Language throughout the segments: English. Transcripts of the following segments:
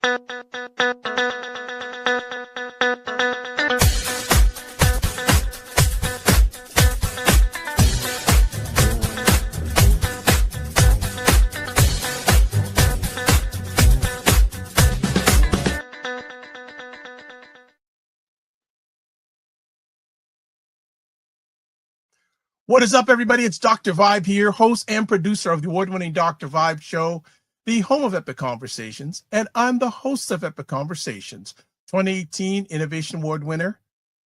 What is up, everybody? It's Dr. Vibe here, host and producer of the award-winning Dr. Vibe Show, the home of Epic Conversations, and I'm the host of Epic Conversations, 2018 Innovation Award winner,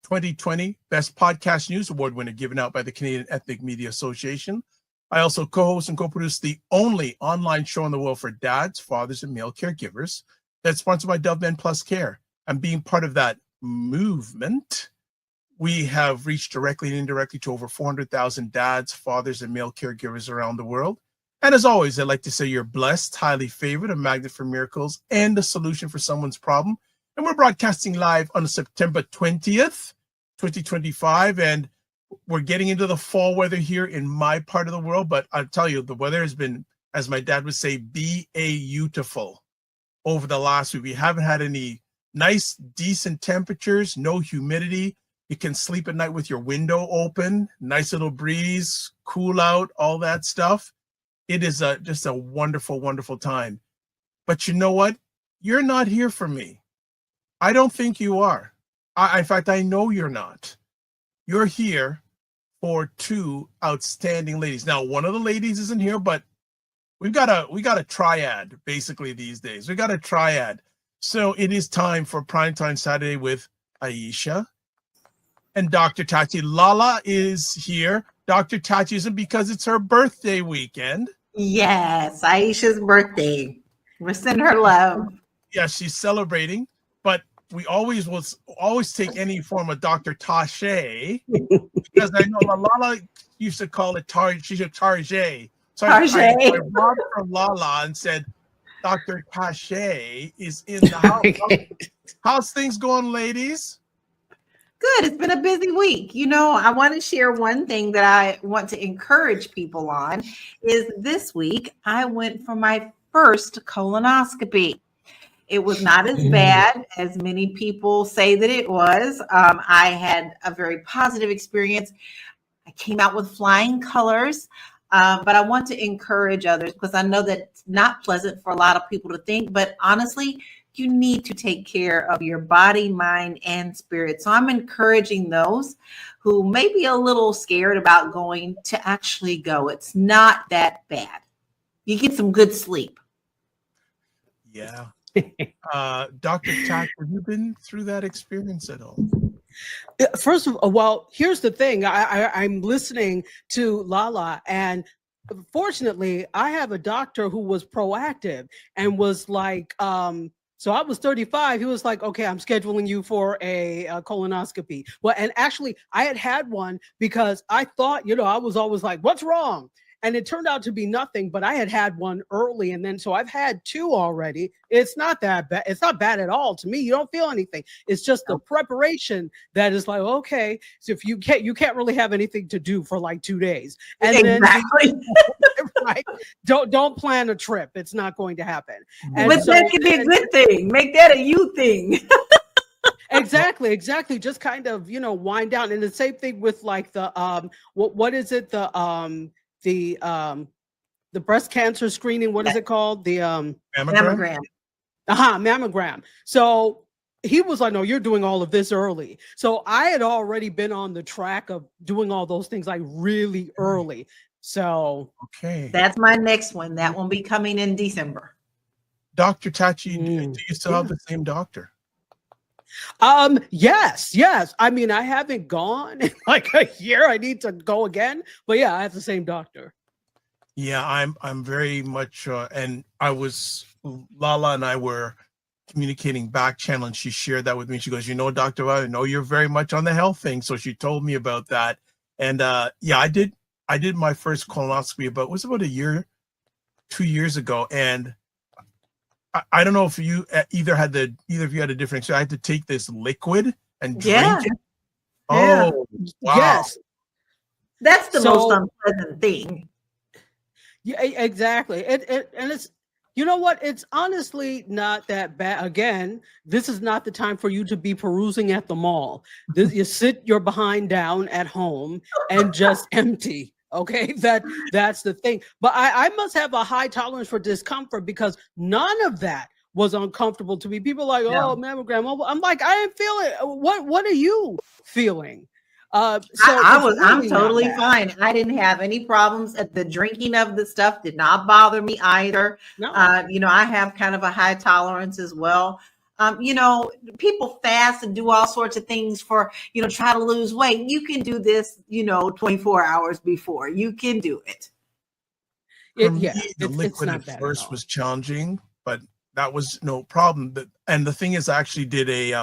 2020 Best Podcast News Award winner given out by the Canadian Ethnic Media Association. I also co-host and co-produce the only online show in the world for dads, fathers, and male caregivers that's sponsored by Dove Men Plus Care. And being part of that movement, we have reached directly and indirectly to over 400,000 dads, fathers, and male caregivers around the world. And as always, I'd like to say you're blessed, highly favored, a magnet for miracles, and a solution for someone's problem. And we're broadcasting live on September 20th, 2025. And we're getting into the fall weather here in my part of the world. But I'll tell you, the weather has been, as my dad would say, beautiful over the last week. We haven't had any nice, decent temperatures, no humidity. You can sleep at night with your window open, nice little breeze, cool out, all that stuff. It is just a wonderful, wonderful time. But you know what? You're not here for me. I don't think you are. In fact, I know you're not. You're here for two outstanding ladies. Now, one of the ladies isn't here, but we got a triad basically these days. We got a triad. So it is time for Primetime Saturday with Aisha and Dr. Tachi. Lala is here. Dr. Tachi isn't because it's her birthday weekend. Yes, Aisha's birthday. We're sending her love. Yeah, she's celebrating, but we always take any form of Dr. Tache because I know Lala used to call it she's a Tarjay. So I robbed from Lala and said, Dr. Tache is in the house. How's things going, ladies? Good. It's been a busy week. You know, I want to share one thing that I want to encourage people on is this week I went for my first colonoscopy. It was not as bad as many people say that it was. I had a very positive experience. I came out with flying colors, but I want to encourage others because I know that it's not pleasant for a lot of people to think, but honestly, you need to take care of your body, mind, and spirit. So I'm encouraging those who may be a little scared about going to actually go. It's not that bad. You get some good sleep. Yeah. Dr. Tack, have you been through that experience at all? First of all, well, here's the thing. I'm listening to Lala, and fortunately, I have a doctor who was proactive and was like, so I was 35. He was like, okay, I'm scheduling you for a colonoscopy. Well, and actually I had one because I thought, I was always like, what's wrong? And it turned out to be nothing, but I had one early. And then, so I've had two already. It's not that bad. It's not bad at all to me. You don't feel anything. It's just the preparation that is like, okay, so if you can't really have anything to do for like 2 days. And exactly. Then, right? Don't plan a trip. It's not going to happen. And but so, that could be a good thing. Make that a you thing. Exactly. Just kind of, wind down. And the same thing with like the, what is it? The breast cancer screening, what is it called? The mammogram. Mammogram. So he was like, no, you're doing all of this early. So I had already been on the track of doing all those things like really early. So okay, that's my next one. That will be coming in December. Dr. Tachi, do you still have the same doctor? Yes. I mean, I haven't gone in like a year. I need to go again, but yeah, I have the same doctor. Yeah, I'm very much, and Lala and I were communicating back channel, and she shared that with me. She goes, Dr. I know you're very much on the health thing. So she told me about that. And yeah, I did my first colonoscopy about 2 years ago. And I don't know if you either of you had a different experience. I had to take this liquid and drink it. Yeah. Oh, wow. Yes. That's the most unpleasant thing. Yeah, exactly. And it's, You know what? It's honestly not that bad. Again, this is not the time for you to be perusing at the mall. You sit your behind down at home and just empty. Okay, that's the thing. But I must have a high tolerance for discomfort because none of that was uncomfortable to me. People are like, oh, mammogram. I'm like, I didn't feel it. What are you feeling? I'm totally fine. I didn't have any problems. The drinking of the stuff did not bother me either. No. I have kind of a high tolerance as well. People fast and do all sorts of things for, try to lose weight. You can do this, 24 hours before. You can do it. The liquid at first was challenging, but that was no problem. And the thing is, I actually did a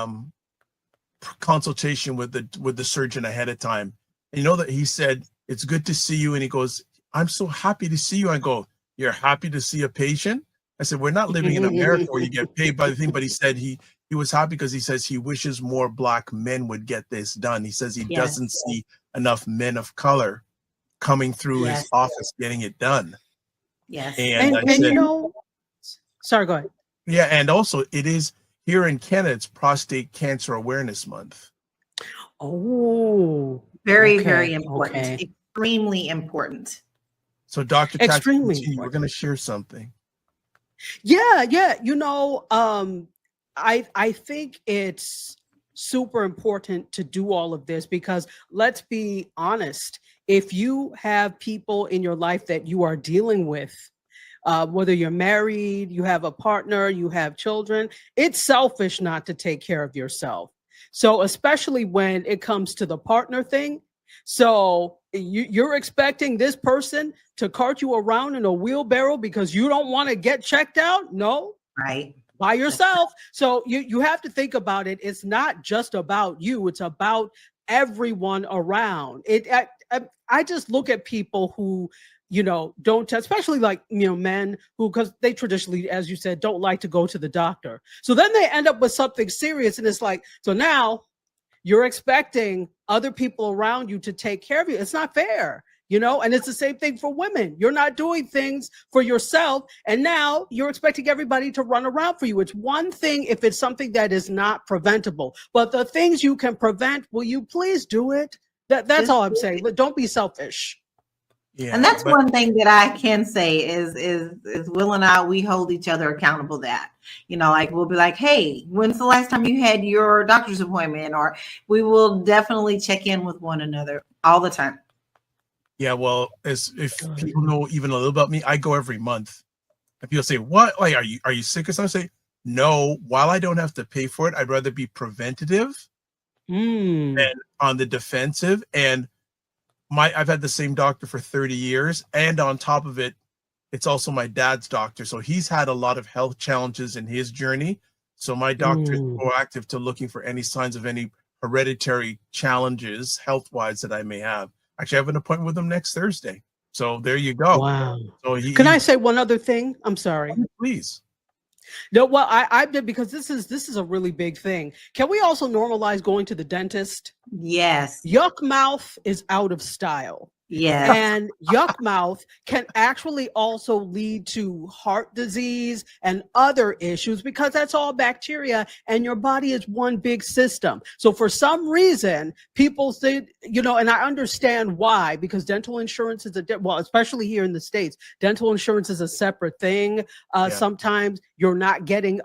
consultation with the surgeon ahead of time. And that he said, it's good to see you. And he goes, I'm so happy to see you. I go, you're happy to see a patient? I said, we're not living in America where you get paid by the thing. But he said he was happy because he says he wishes more Black men would get this done. He says he doesn't see enough men of color coming through his office getting it done. Yes. And sorry, go ahead. Yeah. And also it is here in Canada, it's Prostate Cancer Awareness Month. Oh, very, very important. Okay. Extremely important. So Dr. Katz, we're going to share something. Yeah. I think it's super important to do all of this because let's be honest, if you have people in your life that you are dealing with, whether you're married, you have a partner, you have children, it's selfish not to take care of yourself. So especially when it comes to the partner thing. So you're expecting this person to cart you around in a wheelbarrow because you don't want to get checked out? No. Right. By yourself. So you have to think about it. It's not just about you. It's about everyone around. I just look at people who, don't, especially like, men who, because they traditionally, as you said, don't like to go to the doctor. So then they end up with something serious. And it's like, so now you're expecting other people around you to take care of you. It's not fair, and it's the same thing for women. You're not doing things for yourself. And now you're expecting everybody to run around for you. It's one thing if it's something that is not preventable, but the things you can prevent, will you please do it? That's all I'm saying. Don't be selfish. Yeah, and that's one thing that I can say is Will and I, we hold each other accountable. That, like we'll be like, hey, when's the last time you had your doctor's appointment? Or we will definitely check in with one another all the time. Yeah, well, if people know even a little about me, I go every month. And people say, what? Like, are you sick or something? I say, no, while I don't have to pay for it, I'd rather be preventative than on the defensive. And I've had the same doctor for 30 years. And on top of it, it's also my dad's doctor. So he's had a lot of health challenges in his journey. So my doctor is proactive to looking for any signs of any hereditary challenges health-wise that I may have. Actually, I have an appointment with him next Thursday. So there you go. Wow. So Can I say one other thing? I'm sorry. Please. No, well, I did, because this is a really big thing. Can we also normalize going to the dentist? Yes. Yuck mouth is out of style. Yes. And yuck mouth can actually also lead to heart disease and other issues because that's all bacteria and your body is one big system. So for some reason, people think, and I understand why, because dental insurance is especially here in the States, dental insurance is a separate thing. Sometimes you're not getting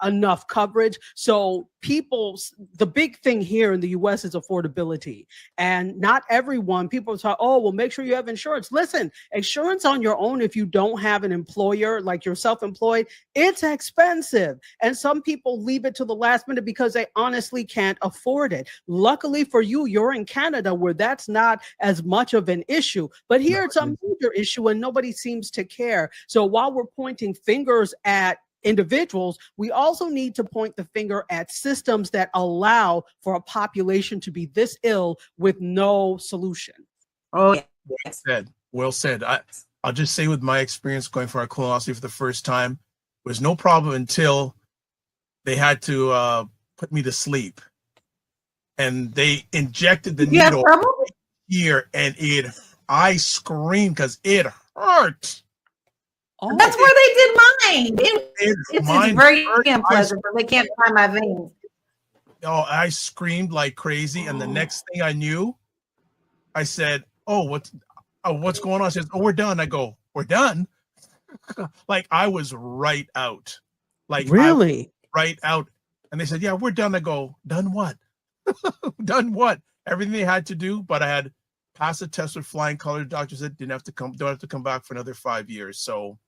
enough coverage. So the big thing here in the US is affordability. And not everyone, people talk, oh, well, make sure you have insurance. Listen, insurance on your own, if you don't have an employer, like you're self-employed, it's expensive. And some people leave it to the last minute because they honestly can't afford it. Luckily for you, you're in Canada where that's not as much of an issue. But here it's a major issue and nobody seems to care. So while we're pointing fingers at individuals, we also need to point the finger at systems that allow for a population to be this ill with no solution. Oh, yes. Well said. I'll just say, with my experience going for a colonoscopy for the first time, it was no problem until they had to put me to sleep, and they injected the needle here, and I screamed because it hurt. Oh, That's where they did mine. It's mine very hurt. unpleasant, but they can't find my veins. Oh, I screamed like crazy, and the next thing I knew, I said, what's going on?" She says, "Oh, we're done." I go, "We're done?" Like I was right out. Like really? Right out. And they said, "Yeah, we're done." I go, "Done what?" Done what? Everything they had to do, but I had passed the test with flying colors. Doctor said don't have to come back for another 5 years. So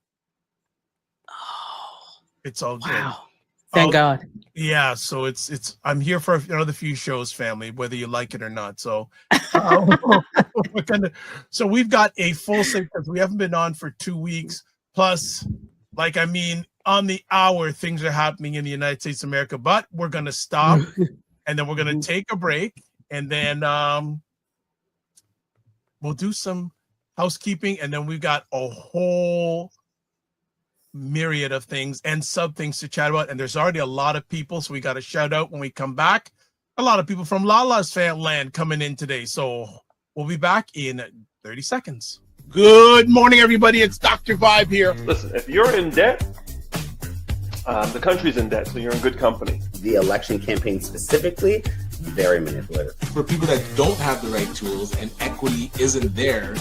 it's all good. Wow. Thank God. Yeah, so it's I'm here for another few shows, family, whether you like it or not. So so we've got a full slate because we haven't been on for 2 weeks. Plus, on the hour, things are happening in the United States of America, but we're gonna stop and then we're gonna take a break, and then we'll do some housekeeping, and then we've got a whole myriad of things and sub things to chat about. And there's already a lot of people, so we got to shout out when we come back. A lot of people from Lala's fan land coming in today, so we'll be back in 30 seconds. Good morning, everybody. It's Dr. Vibe here. Listen, if you're in debt, the country's in debt, so you're in good company. The election campaign specifically, very manipulative. For people that don't have the right tools and equity isn't there,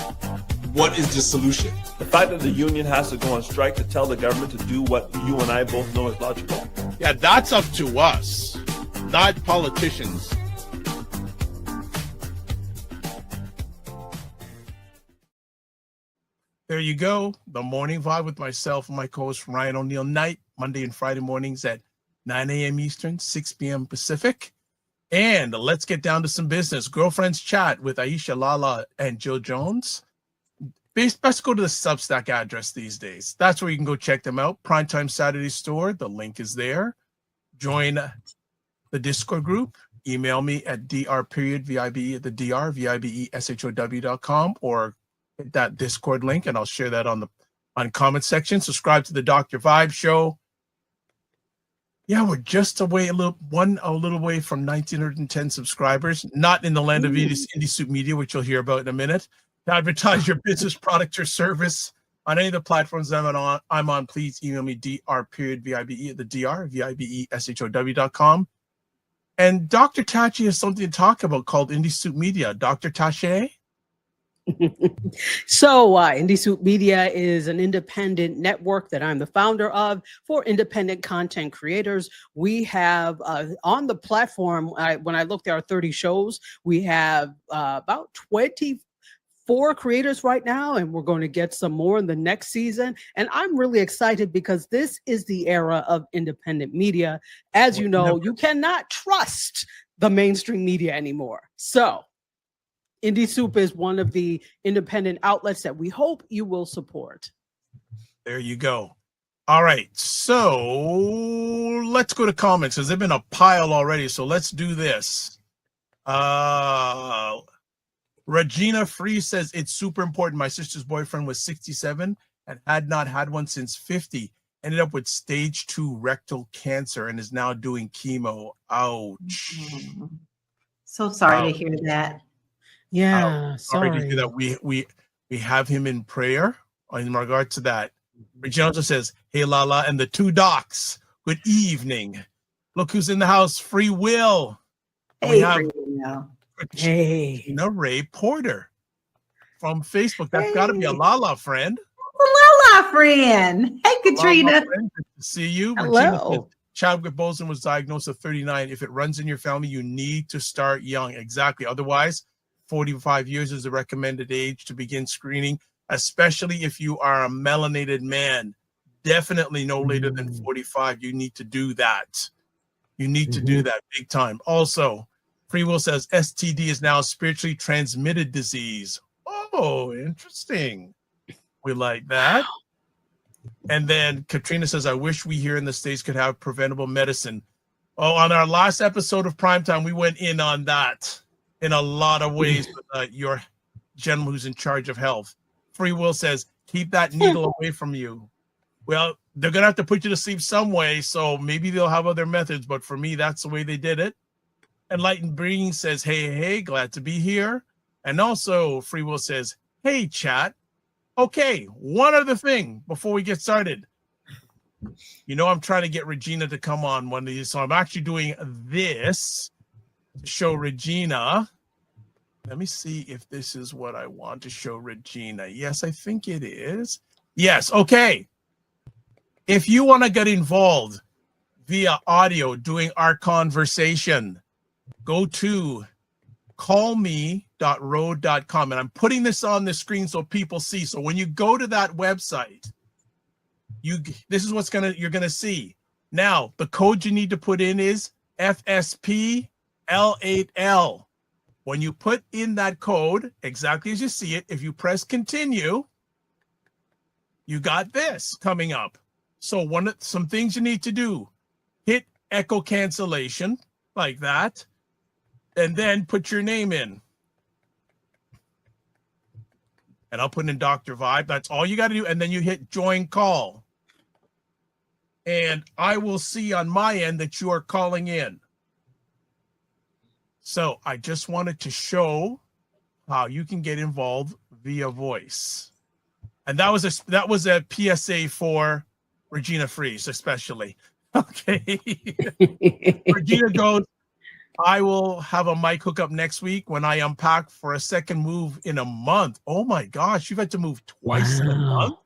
what is the solution? The fact that the union has to go on strike to tell the government to do what you and I both know is logical. Yeah, that's up to us, not politicians. There you go. The Morning Vibe with myself and my co-host Ryan O'Neill Knight, Monday and Friday mornings at 9 a.m. Eastern, 6 p.m. Pacific. And let's get down to some business. Girlfriends Chat with Aisha, Lala, and Jill Jones. Best go to the Substack address these days. That's where you can go check them out. Primetime Saturday store. The link is there. Join the Discord group. Email me at dr.vibe at the dr.vibeshow.com or hit that Discord link, and I'll share that on comment section. Subscribe to the Dr. Vibe Show. Yeah, we're just a little away from 1,910 subscribers. Not in the land of Indie Soup Media, which you'll hear about in a minute. To advertise your business, product, or service on any of the platforms I'm on, please email me dr.vibe at the dr.vibeshow.com. And Dr. Tachi has something to talk about called Indie Soup Media. Dr. Tachi? So Indie Soup Media is an independent network that I'm the founder of for independent content creators. We have on the platform, when I look, there are 30 shows. We have about 24 creators right now, and we're going to get some more in the next season. And I'm really excited because this is the era of independent media. As you know, you cannot trust the mainstream media anymore. So Indie Soup is one of the independent outlets that we hope you will support. There you go. All right, so let's go to comments because there've been a pile already. So let's do this. Regina Free says it's super important. My sister's boyfriend was 67 and had not had one since 50. Ended up with stage 2 rectal cancer and is now doing chemo. Ouch. So sorry to hear that. Yeah, sorry to hear that. We have him in prayer in regard to that. Regina also says, "Hey Lala and the 2 docs. Good evening. Look who's in the house. Free Will." Hey, we have Hey, Ray Porter from Facebook. That's got to be a Lala friend. Lala friend. Hey, Katrina. Lala friend, good to see you. Hello. Chadwick Boseman was diagnosed at 39. If it runs in your family, you need to start young. Exactly. Otherwise, 45 years is the recommended age to begin screening, especially if you are a melanated man. Definitely no later than 45. You need to do that. You need to do that big time. Also, Free Will says STD is now a spiritually transmitted disease. Oh, interesting. We like that. And then Katrina says, I wish we here in the States could have preventable medicine. Oh, on our last episode of Primetime, we went in on that in a lot of ways with your gentleman who's in charge of health. Free Will says, keep that needle away from you. Well, they're going to have to put you to sleep some way, so maybe they'll have other methods, but for me, that's the way they did it. Enlightened Being says, hey, glad to be here. And also, Free Will says, hey, chat. Okay, one other thing before we get started. You know, I'm trying to get Regina to come on one of these, so I'm actually doing this to show Regina. Let me see if this is what I want to show Regina. Yes, I think it is. Yes, okay. If you want to get involved via audio doing our conversation, go to callme.road.com. And I'm putting this on the screen so people see. So when you go to that website, this is what's you're gonna see. Now, the code you need to put in is FSPL8L. When you put in that code, exactly as you see it, if you press continue, you got this coming up. So some things you need to do, hit echo cancellation like that, and then put your name in. And I'll put in Dr. Vibe. That's all you got to do. And then you hit join call. And I will see on my end that you are calling in. So I just wanted to show how you can get involved via voice. And that was a PSA for Regina Fries, especially. Okay. Regina goes, I will have a mic hookup next week when I unpack for a second move in a month. Oh my gosh, you've had to move twice in a month?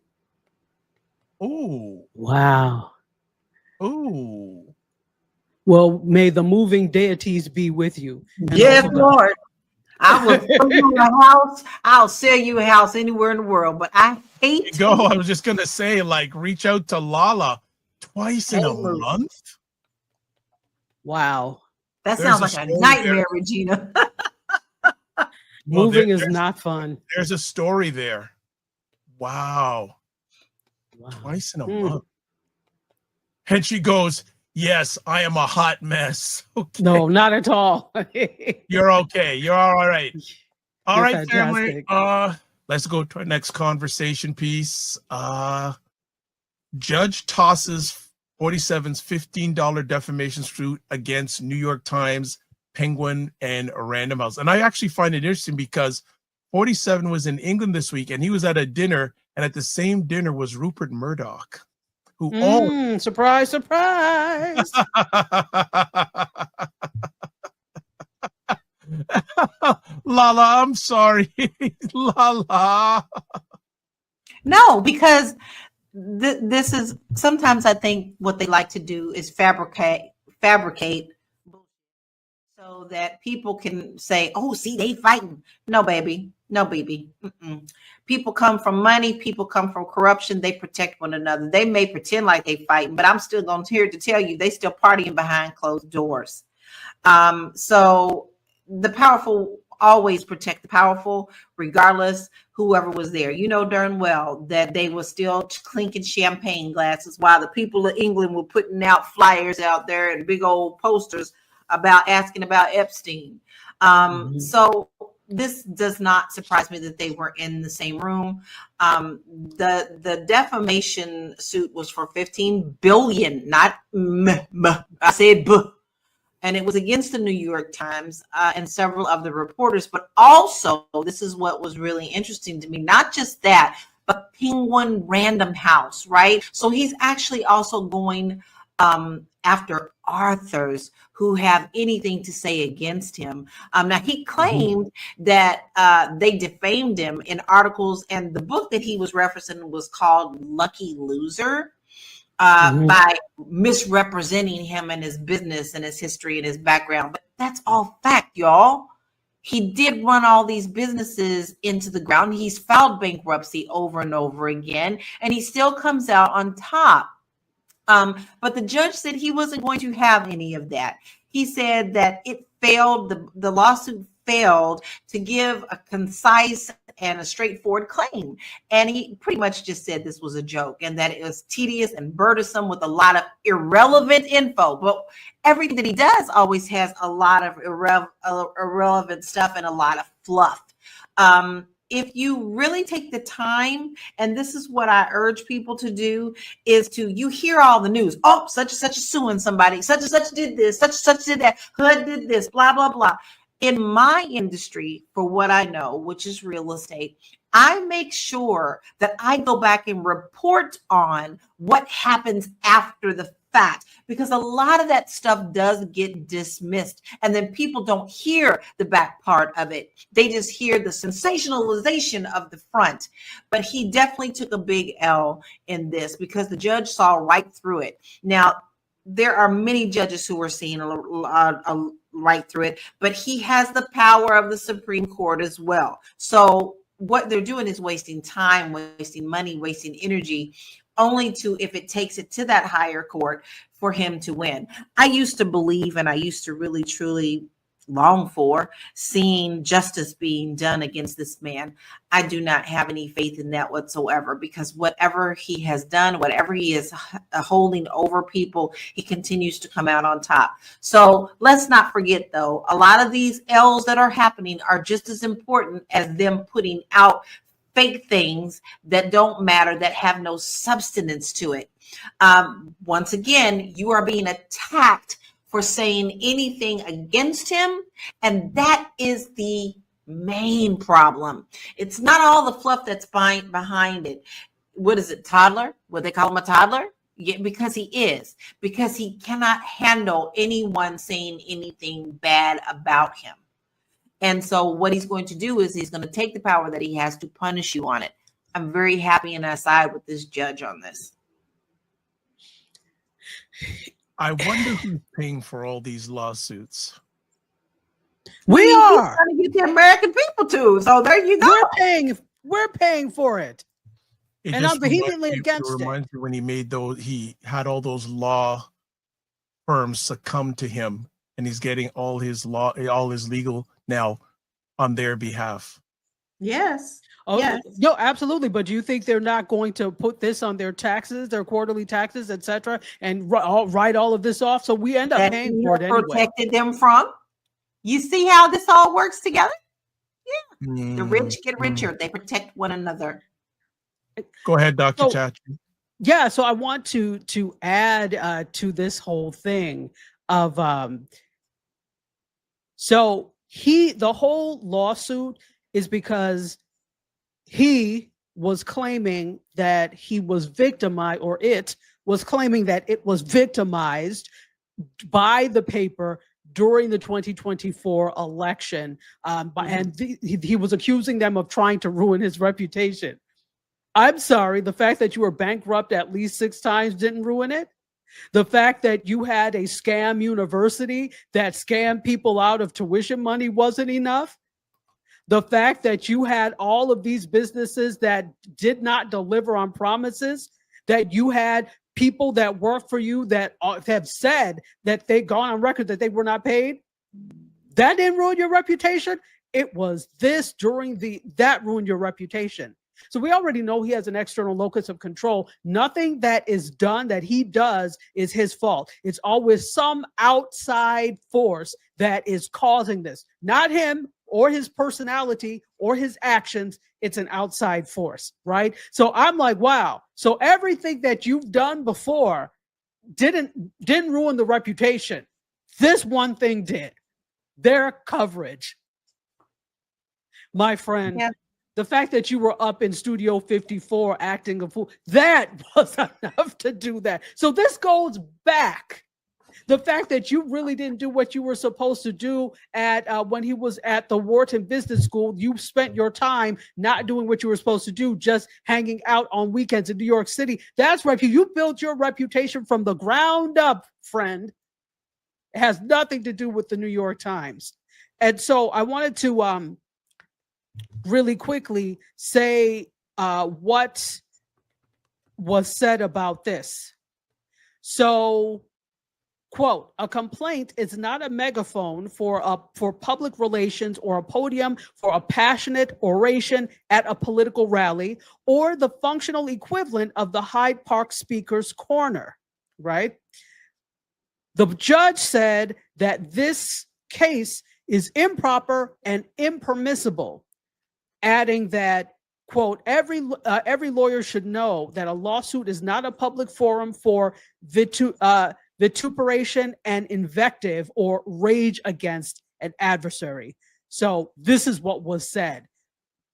Oh. Wow. Oh. Well, may the moving deities be with you. Yes, Lord. I will sell you a house. I'll sell you a house anywhere in the world, but I hate Go. I was just gonna say, like, reach out to Lala twice in a month. Wow. That sounds like a nightmare, Regina. Moving is not fun. There's a story there. Wow. Twice in a month. And she goes, yes, I am a hot mess. Okay. No, not at all. You're okay. You're all right. All You're right, fantastic. family. Let's go to our next conversation piece. Judge tosses 47's $15 defamation suit against New York Times, Penguin, and Random House. And I actually find it interesting because 47 was in England this week, and he was at a dinner, and at the same dinner was Rupert Murdoch, who owned. Surprise, surprise. Lala, I'm sorry. Lala. No, because this is sometimes I think what they like to do is fabricate so that people can say, oh, see, they fighting. No, baby. No, baby. People come from money. People come from corruption. They protect one another. They may pretend like they fighting, but I'm still going to here to tell you they still partying behind closed doors. So the powerful always protect the powerful, regardless whoever was there. You know darn well that they were still clinking champagne glasses while the people of England were putting out flyers out there and big old posters about asking about Epstein. So this does not surprise me that they were in the same room. The defamation suit was for 15 billion, not I said b. And it was against the New York Times and several of the reporters. But also, this is what was really interesting to me. Not just that, but Penguin Random House, right? So he's actually also going after authors who have anything to say against him. Now, he claimed that they defamed him in articles. And the book that he was referencing was called Lucky Loser. By misrepresenting him and his business and his history and his background. But that's all fact, y'all. He did run all these businesses into the ground. He's filed bankruptcy over and over again, and he still comes out on top. But the judge said he wasn't going to have any of that. He said that it failed, the lawsuit failed to give a concise and a straightforward claim. And he pretty much just said this was a joke and that it was tedious and burdensome with a lot of irrelevant info. But everything that he does always has a lot of irrelevant stuff and a lot of fluff. If you really take the time, and this is what I urge people to do, is you hear all the news. Oh, such and such is suing somebody. Such and such did this. Such and such did that. HUD did this. Blah, blah, blah. In my industry, for what I know, which is real estate, I make sure that I go back and report on what happens after the fact, because a lot of that stuff does get dismissed. And then people don't hear the back part of it. They just hear the sensationalization of the front. But he definitely took a big L in this because the judge saw right through it. Now, there are many judges who are seeing right through it, but he has the power of the Supreme Court as well. So what they're doing is wasting time, wasting money, wasting energy, only to, if it takes it to that higher court, for him to win. I used to believe, and I used to really, truly long for seeing justice being done against this man. I do not have any faith in that whatsoever, because whatever he has done, whatever he is holding over people, he continues to come out on top. So let's not forget, though, a lot of these L's that are happening are just as important as them putting out fake things that don't matter, that have no substance to it. Once again, you are being attacked for saying anything against him. And that is the main problem. It's not all the fluff that's behind it. What is it, toddler? Would they call him a toddler? Yeah, because he is. Because he cannot handle anyone saying anything bad about him. And so what he's going to do is he's going to take the power that he has to punish you on it. I'm very happy and I side with this judge on this. I wonder who's paying for all these lawsuits. We are trying to get the American people to. So there you go. We're paying for it. And I'm vehemently against it. It reminds me when he had all those law firms succumb to him, and he's getting all his legal now on their behalf. Yes. Oh, yes. No, absolutely. But do you think they're not going to put this on their taxes, their quarterly taxes, etc., and write all of this off? So we end up paying for it anyway. Protected them from. You see how this all works together? Yeah. The rich get richer. They protect one another. Go ahead, Dr. Tachi. Yeah. So I want to add to this whole thing of the whole lawsuit is because he was claiming that he was victimized, or it was claiming that it was victimized by the paper during the 2024 election. He was accusing them of trying to ruin his reputation. I'm sorry, the fact that you were bankrupt at least 6 times didn't ruin it. The fact that you had a scam university that scammed people out of tuition money wasn't enough. The fact that you had all of these businesses that did not deliver on promises, that you had people that work for you that have said that they've gone on record that they were not paid, that didn't ruin your reputation. It was this that ruined your reputation. So we already know he has an external locus of control. Nothing that is done, that he does, is his fault. It's always some outside force that is causing this. Not him or his personality or his actions. It's an outside force, right? So I'm like, wow. So everything that you've done before didn't ruin the reputation. This one thing did. Their coverage. My friend. Yeah. The fact that you were up in Studio 54 acting a fool, that was enough to do that. So this goes back. The fact that you really didn't do what you were supposed to do at when he was at the Wharton Business School, you spent your time not doing what you were supposed to do, just hanging out on weekends in New York City. That's right. You built your reputation from the ground up, friend. It has nothing to do with the New York Times. And so I wanted to really quickly say what was said about this. So, quote, a complaint is not a megaphone for public relations or a podium for a passionate oration at a political rally or the functional equivalent of the Hyde Park Speaker's Corner, right? The judge said that this case is improper and impermissible, adding that, quote, every lawyer should know that a lawsuit is not a public forum for vituperation and invective or rage against an adversary. So this is what was said.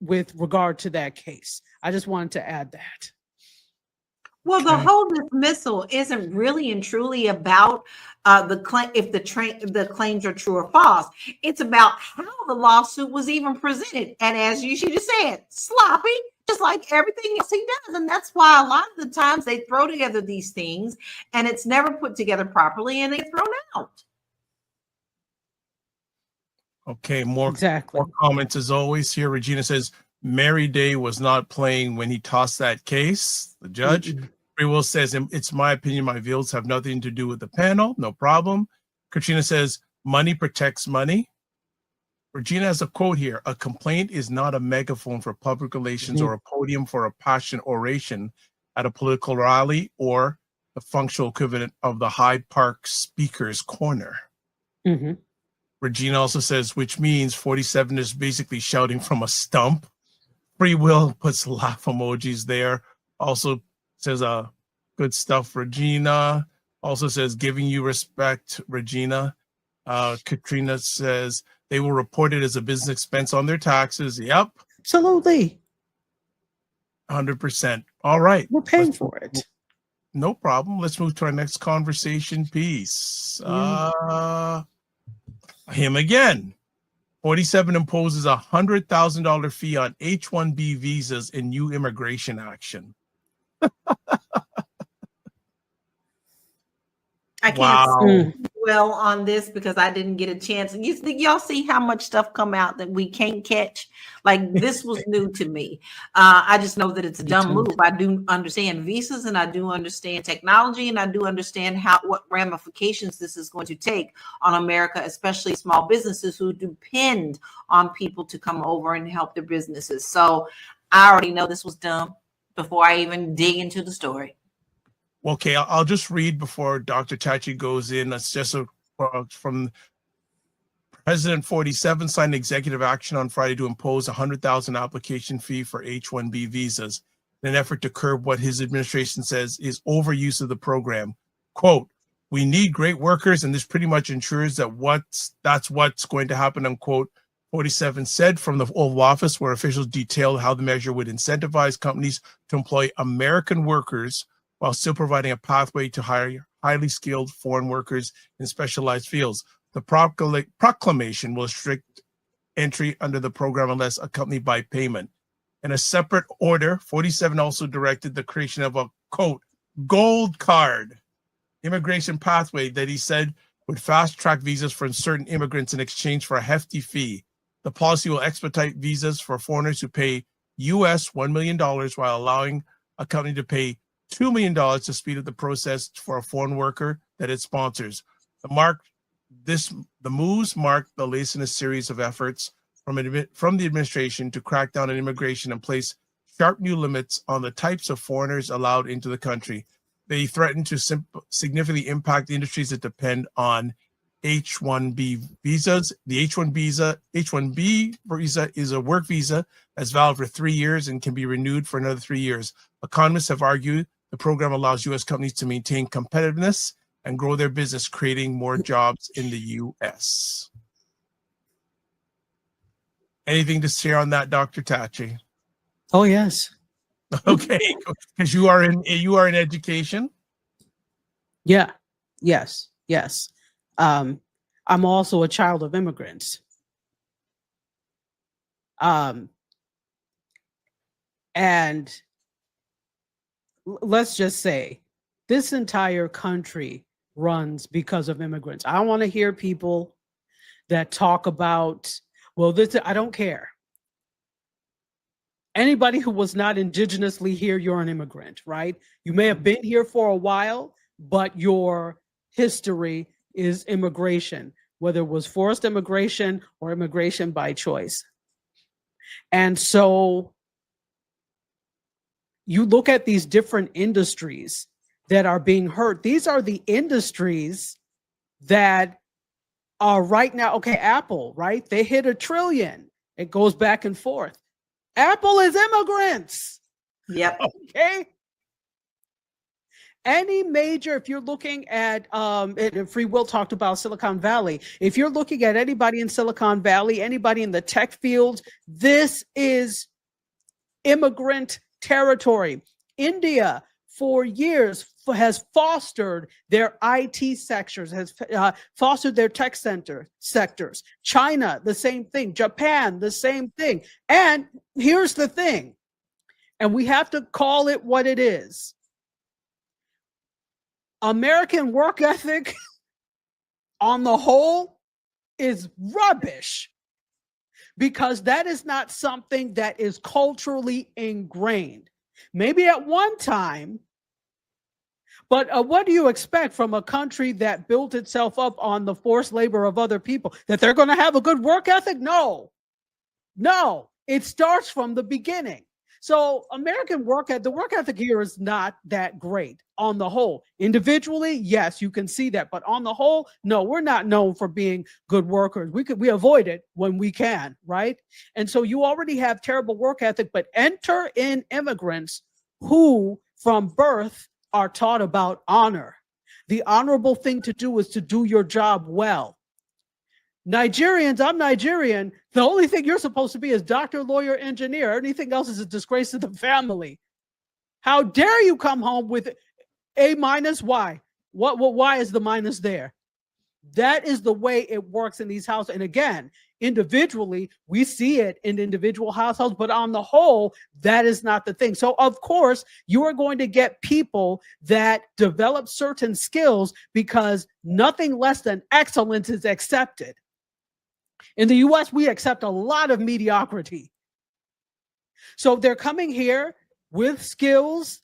with regard to that case. I just wanted to add that. Well, the Okay. whole dismissal isn't really and truly about the claim, if the claims are true or false. It's about how the lawsuit was even presented, and as you just said, sloppy, just like everything else he does. And that's why a lot of the times they throw together these things, and it's never put together properly, and they get thrown out. Okay, more Exactly. more comments as always here. Regina says Mary Day was not playing when he tossed that case. The judge. Free Will says it's my opinion. My views have nothing to do with the panel. No problem. Katrina says money protects money. Regina has a quote here: "A complaint is not a megaphone for public relations or a podium for a passionate oration at a political rally or the functional equivalent of the Hyde Park Speaker's Corner." Mm-hmm. Regina also says, which means 47 is basically shouting from a stump. Free Will puts laugh emojis there. Also says, good stuff, Regina. Also says, giving you respect, Regina. Katrina says, they will report it as a business expense on their taxes. Yep. Absolutely. 100%. All right. We're paying for it. No problem. Let's move to our next conversation piece. Him again. 47 imposes a $100,000 fee on H-1B visas in new immigration action. I can't Wow. well on this because I didn't get a chance. Y'all see how much stuff come out that we can't catch? Like, this was new to me. I just know that it's a dumb move. I do understand visas, and I do understand technology, and I do understand what ramifications this is going to take on America, especially small businesses who depend on people to come over and help their businesses. So I already know this was dumb before I even dig into the story. Okay, I'll just read before Dr. Tachi goes in. That's just from President 47 signed executive action on Friday to impose a $100,000 application fee for H-1B visas in an effort to curb what his administration says is overuse of the program. Quote, "We need great workers, and this pretty much ensures that that's what's going to happen," unquote. 47 said from the Oval Office, where officials detailed how the measure would incentivize companies to employ American workers while still providing a pathway to hire highly skilled foreign workers in specialized fields. The proclamation will restrict entry under the program unless accompanied by payment. In a separate order, 47 also directed the creation of a, quote, gold card immigration pathway that he said would fast-track visas for certain immigrants in exchange for a hefty fee. The policy will expedite visas for foreigners who pay US $1 million while allowing a company to pay $2 million to speed up the process for a foreign worker that it sponsors. The moves mark the latest in a series of efforts from the administration to crack down on immigration and place sharp new limits on the types of foreigners allowed into the country. They threaten to significantly impact the industries that depend on H-1B visas. The H-1B visa is a work visa that's valid for 3 years and can be renewed for another 3 years. Economists have argued the program allows U.S. companies to maintain competitiveness and grow their business, creating more jobs in the U.S. Anything to share on that, Dr. Tachi? Oh, yes. Okay, because you are in education. Yeah. Yes. I'm also a child of immigrants. And let's just say this entire country runs because of immigrants. I don't want to hear people that talk about, well, I don't care. Anybody who was not indigenously here, you're an immigrant, right? You may have been here for a while, but your history is immigration, whether it was forced immigration or immigration by choice. And so you look at these different industries that are being hurt. These are the industries that are right now, okay, Apple, right? They hit $1 trillion. It goes back and forth. Apple is immigrants. Yep. Okay. Any major, if you're looking at, and Free Will talked about Silicon Valley. If you're looking at anybody in Silicon Valley, anybody in the tech field, this is immigrant territory. India, for years, has fostered their IT sectors, has fostered their tech sectors. China, the same thing. Japan, the same thing. And here's the thing, and we have to call it what it is. American work ethic, on the whole, is rubbish, because that is not something that is culturally ingrained. Maybe at one time, but what do you expect from a country that built itself up on the forced labor of other people? That they're going to have a good work ethic? No. It starts from the beginning. So American the work ethic here is not that great on the whole. Individually, yes, you can see that. But on the whole, no, we're not known for being good workers. We avoid it when we can, right? And so you already have terrible work ethic, but enter in immigrants who from birth are taught about honor. The honorable thing to do is to do your job well. Nigerians, I'm Nigerian. The only thing you're supposed to be is doctor, lawyer, engineer. Anything else is a disgrace to the family. How dare you come home with A minus? Why? Why is the minus there? That is the way it works in these houses. And again, individually, we see it in individual households, but on the whole, that is not the thing. So of course, you are going to get people that develop certain skills because nothing less than excellence is accepted. In the US, we accept a lot of mediocrity. So they're coming here with skills,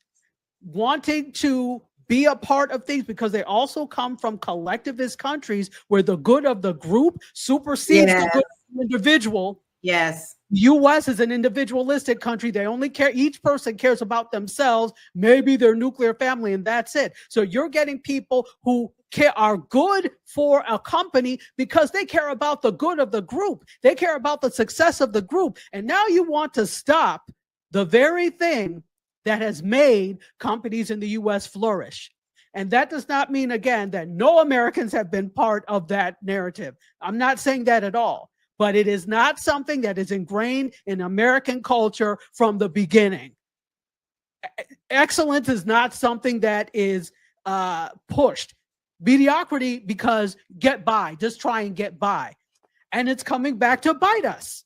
wanting to be a part of things, because they also come from collectivist countries where the good of the group supersedes the good of the individual. Yes. US is an individualistic country. They only care, each person cares about themselves, maybe their nuclear family, and that's it. So you're getting people who are good for a company because they care about the good of the group. They care about the success of the group. And now you want to stop the very thing that has made companies in the US flourish. And that does not mean, again, that no Americans have been part of that narrative. I'm not saying that at all. But it is not something that is ingrained in American culture from the beginning. Excellence is not something that is pushed. Mediocrity, because get by, just try and get by. And it's coming back to bite us.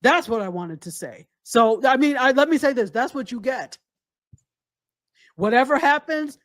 That's what I wanted to say. So, I mean, let me say this. That's what you get. Whatever happens,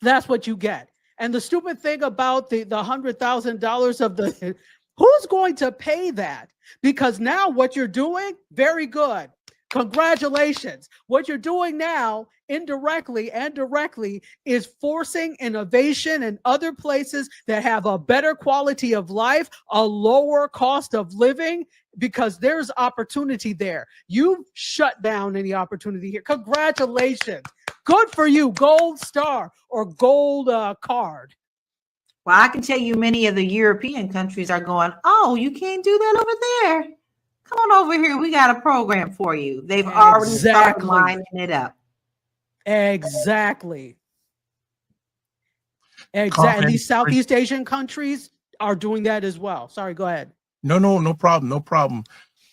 that's what you get. And the stupid thing about the $100,000 of the... Who's going to pay that? Because now what you're doing, very good. Congratulations. What you're doing now, indirectly and directly, is forcing innovation in other places that have a better quality of life, a lower cost of living, because there's opportunity there. You shut down any opportunity here. Congratulations. Good for you. Gold star or gold card. Well, I can tell you many of the European countries are going, oh, you can't do that over there. Come on over here. We got a program for you. They've already started lining it up. Exactly. And these Southeast Asian countries are doing that as well. Sorry, go ahead. No problem.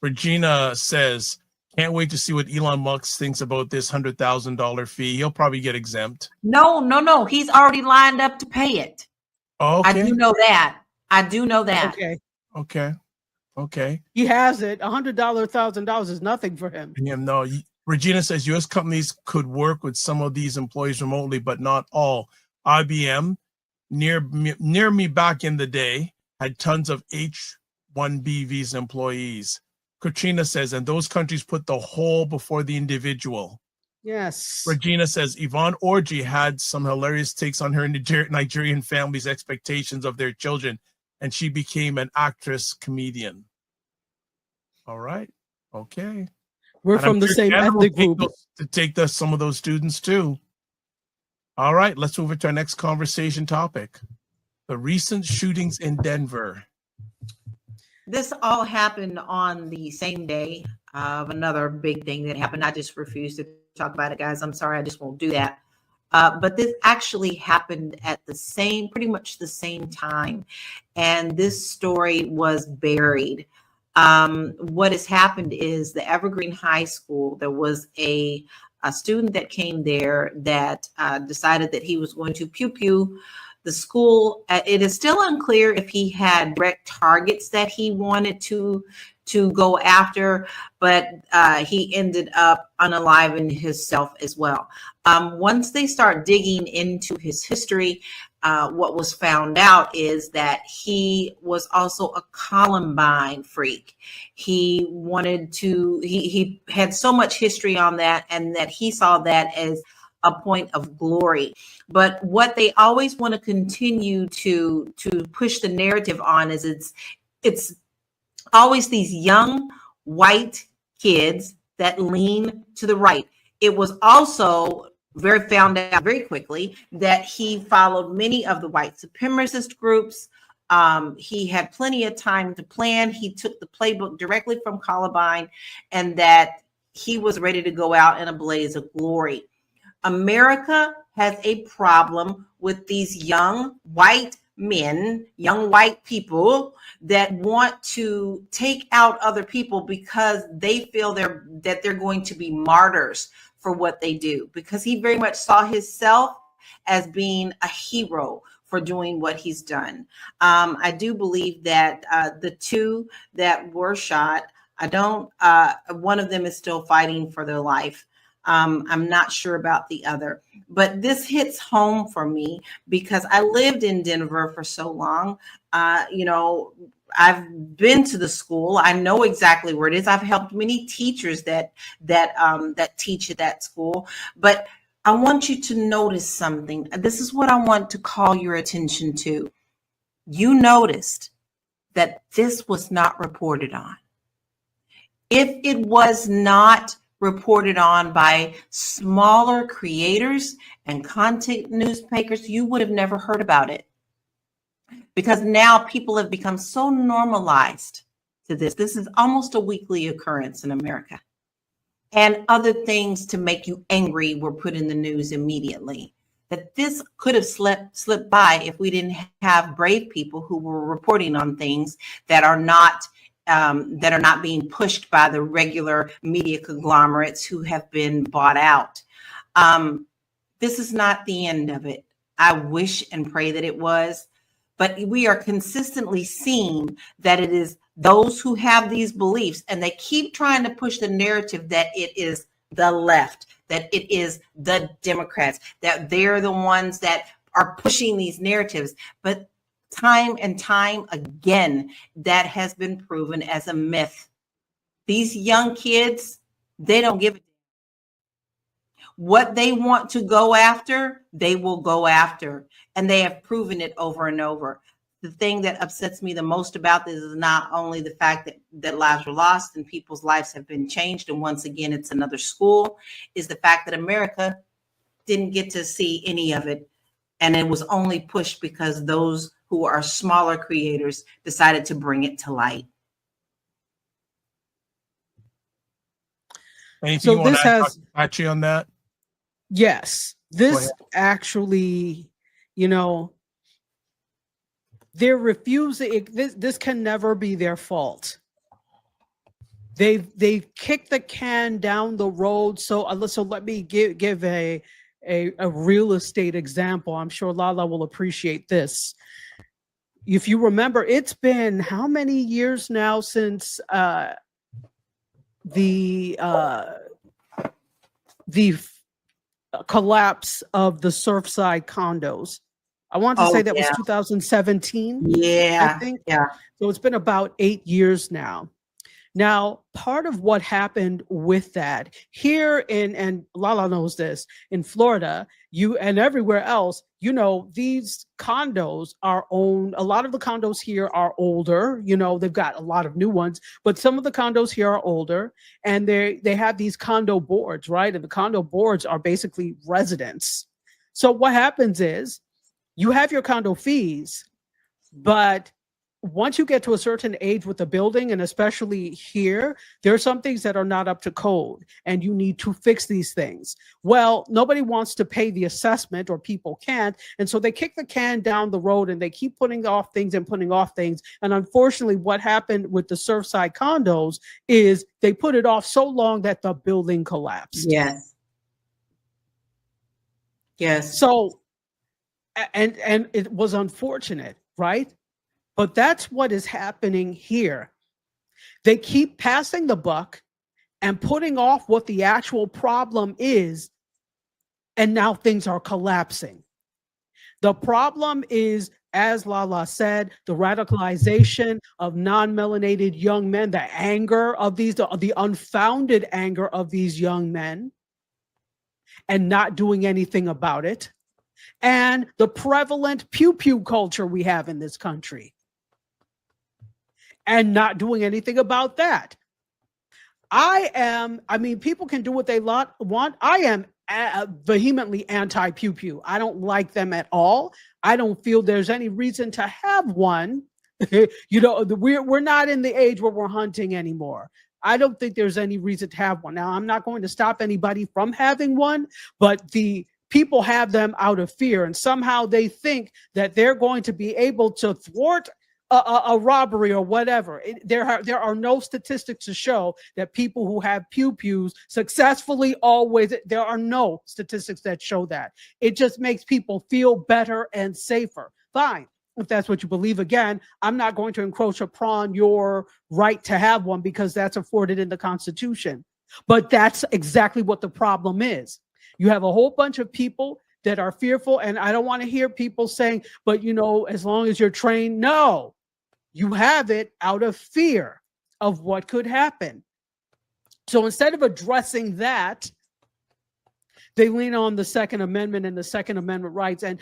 Regina says, can't wait to see what Elon Musk thinks about this $100,000 fee. He'll probably get exempt. No. He's already lined up to pay it. Oh, okay. I do know that. Okay. He has it. $100,000 is nothing for him. Yeah, no. Regina says U.S. companies could work with some of these employees remotely, but not all. IBM, near me back in the day, had tons of H-1B visa employees. Katrina says, and those countries put the whole before the individual. Yes. Regina says, Yvonne Orji had some hilarious takes on her Nigerian family's expectations of their children, and she became an actress comedian. All right. Okay. We're from the same ethnic group. To take some of those students too. All right. Let's move to our next conversation topic. The recent shootings in Denver. This all happened on the same day of another big thing that happened. I just refuse to talk about it, guys. I'm sorry. I just won't do that. But this actually happened at pretty much the same time. And this story was buried. What has happened is the Evergreen High School, there was a student that came there that decided that he was going to pew pew the school. It is still unclear if he had direct targets that he wanted to go after, but he ended up unaliving himself as well. Once they start digging into his history, what was found out is that he was also a Columbine freak. He had so much history on that, and that he saw that as a point of glory. But what they always want to continue to push the narrative on is it's always these young white kids that lean to the right. It was also found out very quickly that he followed many of the white supremacist groups. He had plenty of time to plan. He took the playbook directly from Columbine, and that he was ready to go out in a blaze of glory. America has a problem with these young white men, young white people that want to take out other people because they feel that they're going to be martyrs for what they do, because he very much saw himself as being a hero for doing what he's done. I do believe that the two that were shot, one of them is still fighting for their life. I'm not sure about the other, but this hits home for me because I lived in Denver for so long. I've been to the school. I know exactly where it is. I've helped many teachers that teach at that school. But I want you to notice something. This is what I want to call your attention to. You noticed that this was not reported on. If it was not reported on by smaller creators and content newspapers, you would have never heard about it. Because now people have become so normalized to this. This is almost a weekly occurrence in America. And other things to make you angry were put in the news immediately. That this could have slipped by if we didn't have brave people who were reporting on things that are not being pushed by the regular media conglomerates who have been bought out. This is not the end of it. I wish and pray that it was, but we are consistently seeing that it is those who have these beliefs, and they keep trying to push the narrative that it is the left, that it is the Democrats, that they're the ones that are pushing these narratives. But time and time again, that has been proven as a myth. These young kids, they don't give a damn. What they want to go after, they will go after. And they have proven it over and over. The thing that upsets me the most about this is not only the fact that lives were lost and people's lives have been changed, and once again, it's another school, is the fact that America didn't get to see any of it. And it was only pushed because those who are smaller creators decided to bring it to light. Anything So you want this to add, has Tachi, on that? yes, this actually, they're refusing. This can never be their fault. They've kicked the can down the road. So let me give a real estate example. I'm sure Lala will appreciate this. If you remember, it's been how many years now since the collapse of the Surfside condos? I want to say that was 2017. Yeah, I think. Yeah. So it's been about 8 years now. Now, part of what happened with that here and Lala knows this, in Florida, and everywhere else, these condos are owned. A lot of the condos here are older. They've got a lot of new ones, but some of the condos here are older, and they have these condo boards, right? And the condo boards are basically residents. So what happens is you have your condo fees, but once you get to a certain age with the building, and especially here, there are some things that are not up to code and you need to fix these things. Well, nobody wants to pay the assessment, or people can't. And so they kick the can down the road and they keep putting off things and putting off things. And unfortunately, what happened with the Surfside condos is they put it off so long that the building collapsed. Yes. Yes. So, and it was unfortunate, right? But that's what is happening here. They keep passing the buck and putting off what the actual problem is, and now things are collapsing. The problem is, as Lala said, the radicalization of non-melanated young men, the anger of the unfounded anger of these young men, and not doing anything about it, and the prevalent pew-pew culture we have in this country, and not doing anything about that. I mean, people can do what they want. I am vehemently anti-pew-pew. I don't like them at all. I don't feel there's any reason to have one. You know, we're not in the age where we're hunting anymore. I don't think there's any reason to have one. Now, I'm not going to stop anybody from having one, but the people have them out of fear, and somehow they think that they're going to be able to thwart a robbery or whatever. There are no statistics to show that people who have pew-pews successfully always, there are no statistics that show that. It just makes people feel better and safer. Fine. If that's what you believe. Again, I'm not going to encroach upon your right to have one because that's afforded in the Constitution. But that's exactly what the problem is. You have a whole bunch of people that are fearful, and I don't want to hear people saying, but you know, as long as you're trained, no. You have it out of fear of what could happen. So instead of addressing that, they lean on the Second Amendment and the Second Amendment rights. And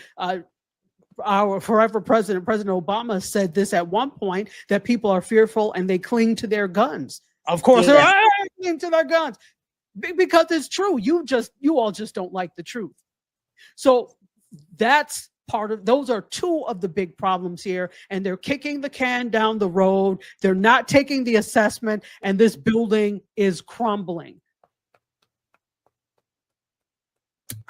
our forever president, President Obama, said this at one point, that people are fearful and they cling to their guns. Of course, they're clinging to their guns because it's true. You all just don't like the truth. So that's part of, those are two of the big problems here, and they're kicking the can down the road. They're not taking the assessment, and this building is crumbling.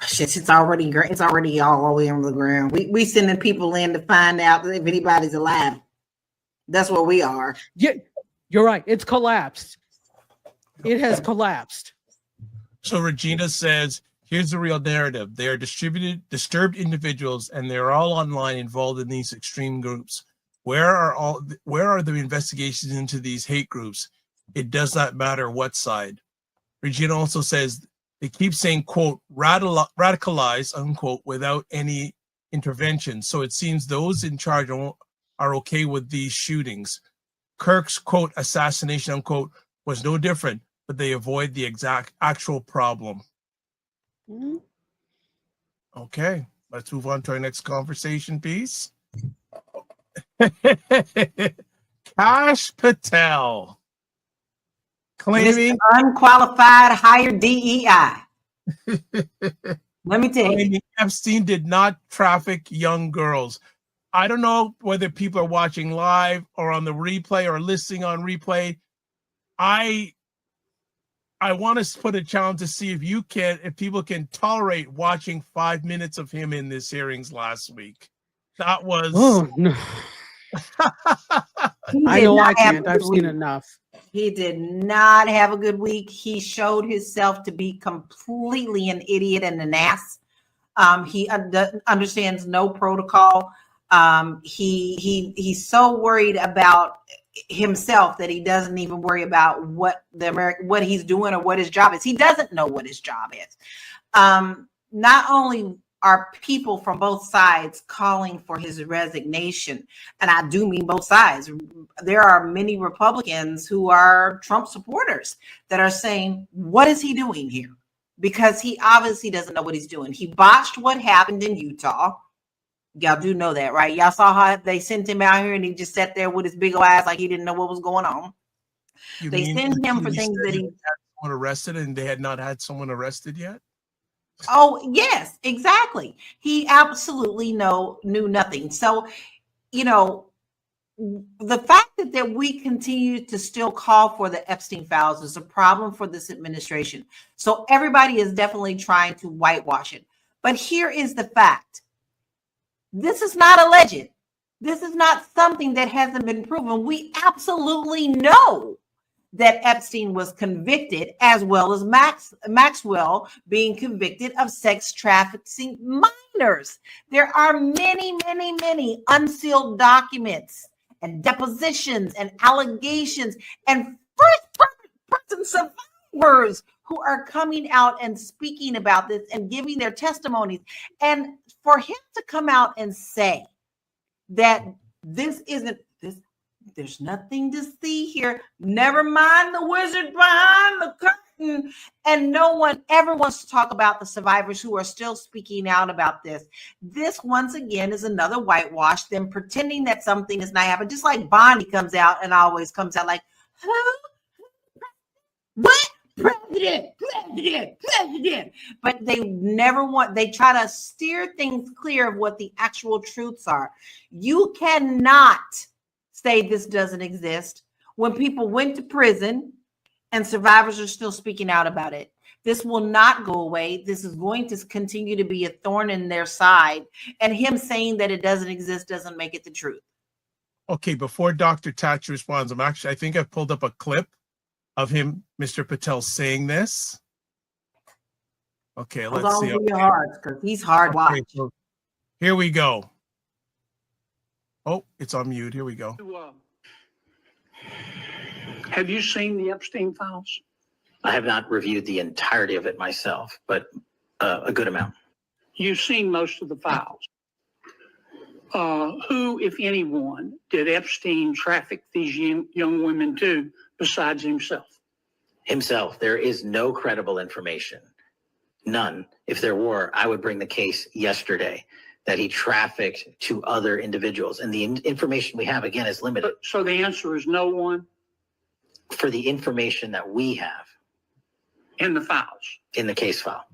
Shit, it's already great. It's already all the way on the ground. We sending people in to find out if anybody's alive. That's what we are. Yeah, you're right. It's collapsed. It has collapsed. So Regina says, here's the real narrative. They are disturbed individuals, and they're all online involved in these extreme groups. Where are the investigations into these hate groups? It does not matter what side. Regina also says they keep saying, quote, radicalized, unquote, without any intervention. So it seems those in charge are okay with these shootings. Kirk's, quote, assassination, unquote, was no different, but they avoid the exact actual problem. Mm-hmm. Okay, let's move on to our next conversation piece. Kash Patel claiming Mr. unqualified higher DEI. Let me tell you, Epstein did not traffic young girls. I don't know whether people are watching live or on the replay or listening on replay. I want to put a challenge to see if people can tolerate watching 5 minutes of him in this hearings last week. That was. Oh, no. I know I can't. I've seen enough. He did not have a good week. He showed himself to be completely an idiot and an ass. He understands no protocol. He's so worried about himself that he doesn't even worry about what he's doing or what his job is. He doesn't know what his job is. Not only are people from both sides calling for his resignation, and I do mean both sides. There are many Republicans who are Trump supporters that are saying, what is he doing here? Because he obviously doesn't know what he's doing. He botched what happened in Utah. Y'all do know that, right? Y'all saw how they sent him out here and he just sat there with his big old eyes like he didn't know what was going on. They sent him for things that he had someone arrested and they had not had someone arrested yet. Oh, yes, exactly. He absolutely knew nothing. So, you know, the fact that we continue to still call for the Epstein files is a problem for this administration. So everybody is definitely trying to whitewash it. But here is the fact. This is not alleged. This is not something that hasn't been proven. We absolutely know that Epstein was convicted, as well as Maxwell being convicted of sex trafficking minors. There are many, many, many unsealed documents and depositions and allegations and first-person survivors who are coming out and speaking about this and giving their testimonies. And for him to come out and say that this isn't this, there's nothing to see here. Never mind the wizard behind the curtain. And no one ever wants to talk about the survivors who are still speaking out about this. This, once again, is another whitewash, them pretending that something is not happening. Just like Bonnie comes out and always comes out like, huh? What? President. But they never they try to steer things clear of what the actual truths are. You cannot say this doesn't exist when people went to prison and survivors are still speaking out about it. This will not go away. This is going to continue to be a thorn in their side. And him saying that it doesn't exist doesn't make it the truth. Okay, before Dr. Tachi responds, I think I've pulled up a clip of him, Mr. Patel, saying this. Okay, let's see. Because he's hard watch. Okay, so here we go. Oh, it's on mute. Here we go. Have you seen the Epstein files? I have not reviewed the entirety of it myself, but a good amount. You've seen most of the files. Who, if anyone, did Epstein traffic these young women to besides himself? Himself. There is no credible information. None. If there were, I would bring the case yesterday that he trafficked to other individuals. And the information we have, again, is limited. So the answer is no one? For the information that we have. In the files? In the case file.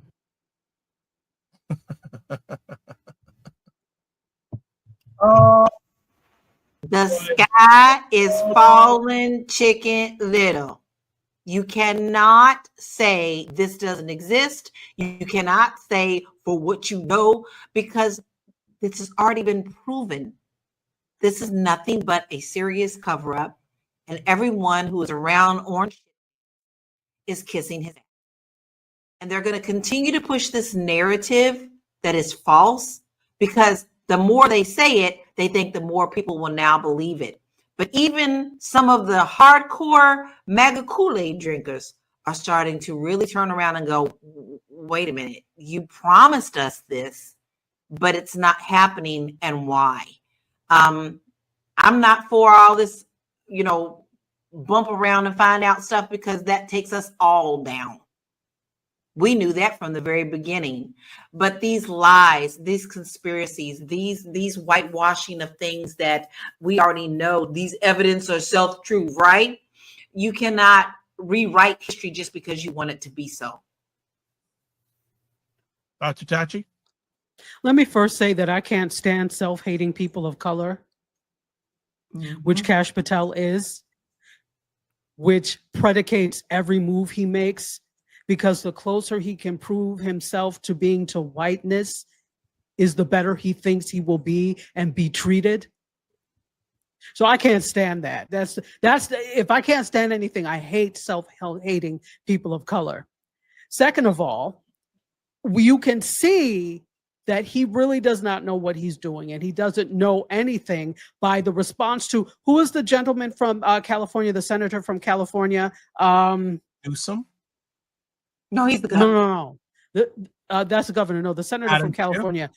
The sky is falling, Chicken Little. You cannot say this doesn't exist. You cannot say for what you know, because this has already been proven. This is nothing but a serious cover-up, and everyone who is around Orange is kissing his ass. And they're going to continue to push this narrative that is false, because the more they say it, they think the more people will now believe it. But even some of the hardcore MAGA Kool-Aid drinkers are starting to really turn around and go, wait a minute, you promised us this, but it's not happening, and why? I'm not for all this, bump around and find out stuff, because that takes us all down. We knew that from the very beginning. But these lies, these conspiracies, these whitewashing of things that we already know, these evidence are self-true, right? You cannot rewrite history just because you want it to be so. Dr. Tachi? Let me first say that I can't stand self-hating people of color, which Kash Patel is, which predicates every move he makes, because the closer he can prove himself to being to whiteness is the better he thinks he will be and be treated. So I can't stand that. If I can't stand anything, I hate self-hating people of color. Second of all, you can see that he really does not know what he's doing, and he doesn't know anything by the response to, who is the gentleman from California, the senator from California? Newsom? No, he's the governor. No. That's the governor. No, the senator from California.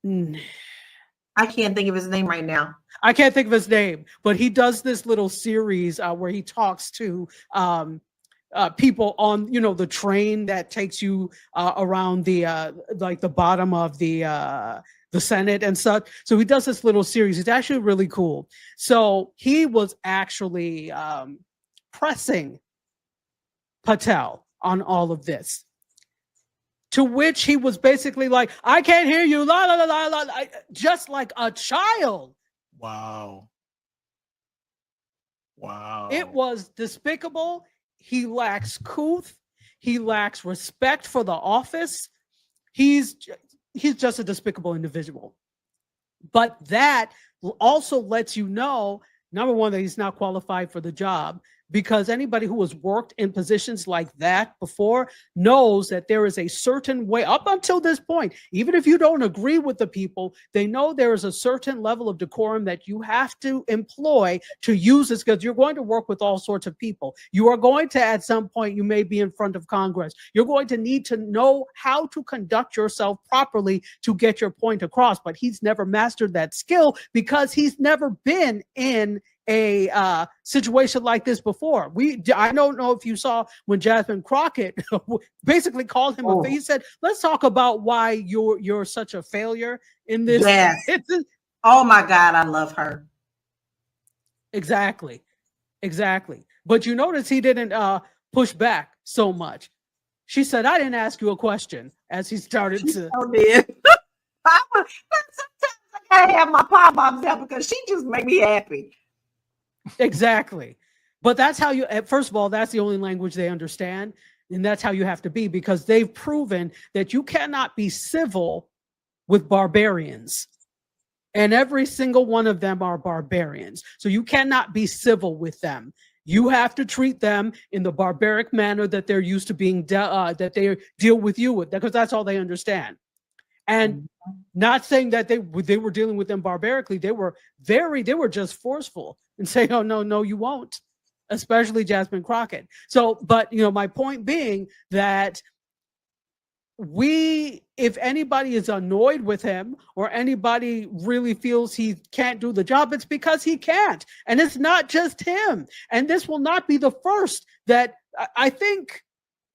I can't think of his name right now. I can't think of his name, but he does this little series where he talks to people on, the train that takes you around the the bottom of the Senate and such. So he does this little series. It's actually really cool. So he was actually pressing Patel on all of this, to which he was basically like, I can't hear you, la la la la la, just like a child. Wow. Wow. It was despicable. He lacks couth. He lacks respect for the office. He's just a despicable individual. But that also lets you know, number one, that he's not qualified for the job, because anybody who has worked in positions like that before knows that there is a certain way, up until this point, even if you don't agree with the people, they know there is a certain level of decorum that you have to employ to use this, because you're going to work with all sorts of people. You are going to, at some point, you may be in front of Congress. You're going to need to know how to conduct yourself properly to get your point across. But he's never mastered that skill because he's never been in a situation like this before. I don't know if you saw when Jasmine Crockett basically called him he said, let's talk about why you're such a failure in this. Yes. Oh my God, I love her. Exactly. But you notice he didn't push back so much. She said, I didn't ask you a question, as he started to. So did. Sometimes I gotta have my pop-ups out because she just make me happy. Exactly. But that's how you, first of all, that's the only language they understand. And that's how you have to be, because they've proven that you cannot be civil with barbarians. And every single one of them are barbarians. So you cannot be civil with them. You have to treat them in the barbaric manner that they're used to being, that they deal with you with, because that's all they understand. And not saying that they were dealing with them barbarically. They were just forceful and saying, oh, no, you won't, especially Jasmine Crockett. So, but, my point being that if anybody is annoyed with him or anybody really feels he can't do the job, it's because he can't. And it's not just him. And this will not be the first that I think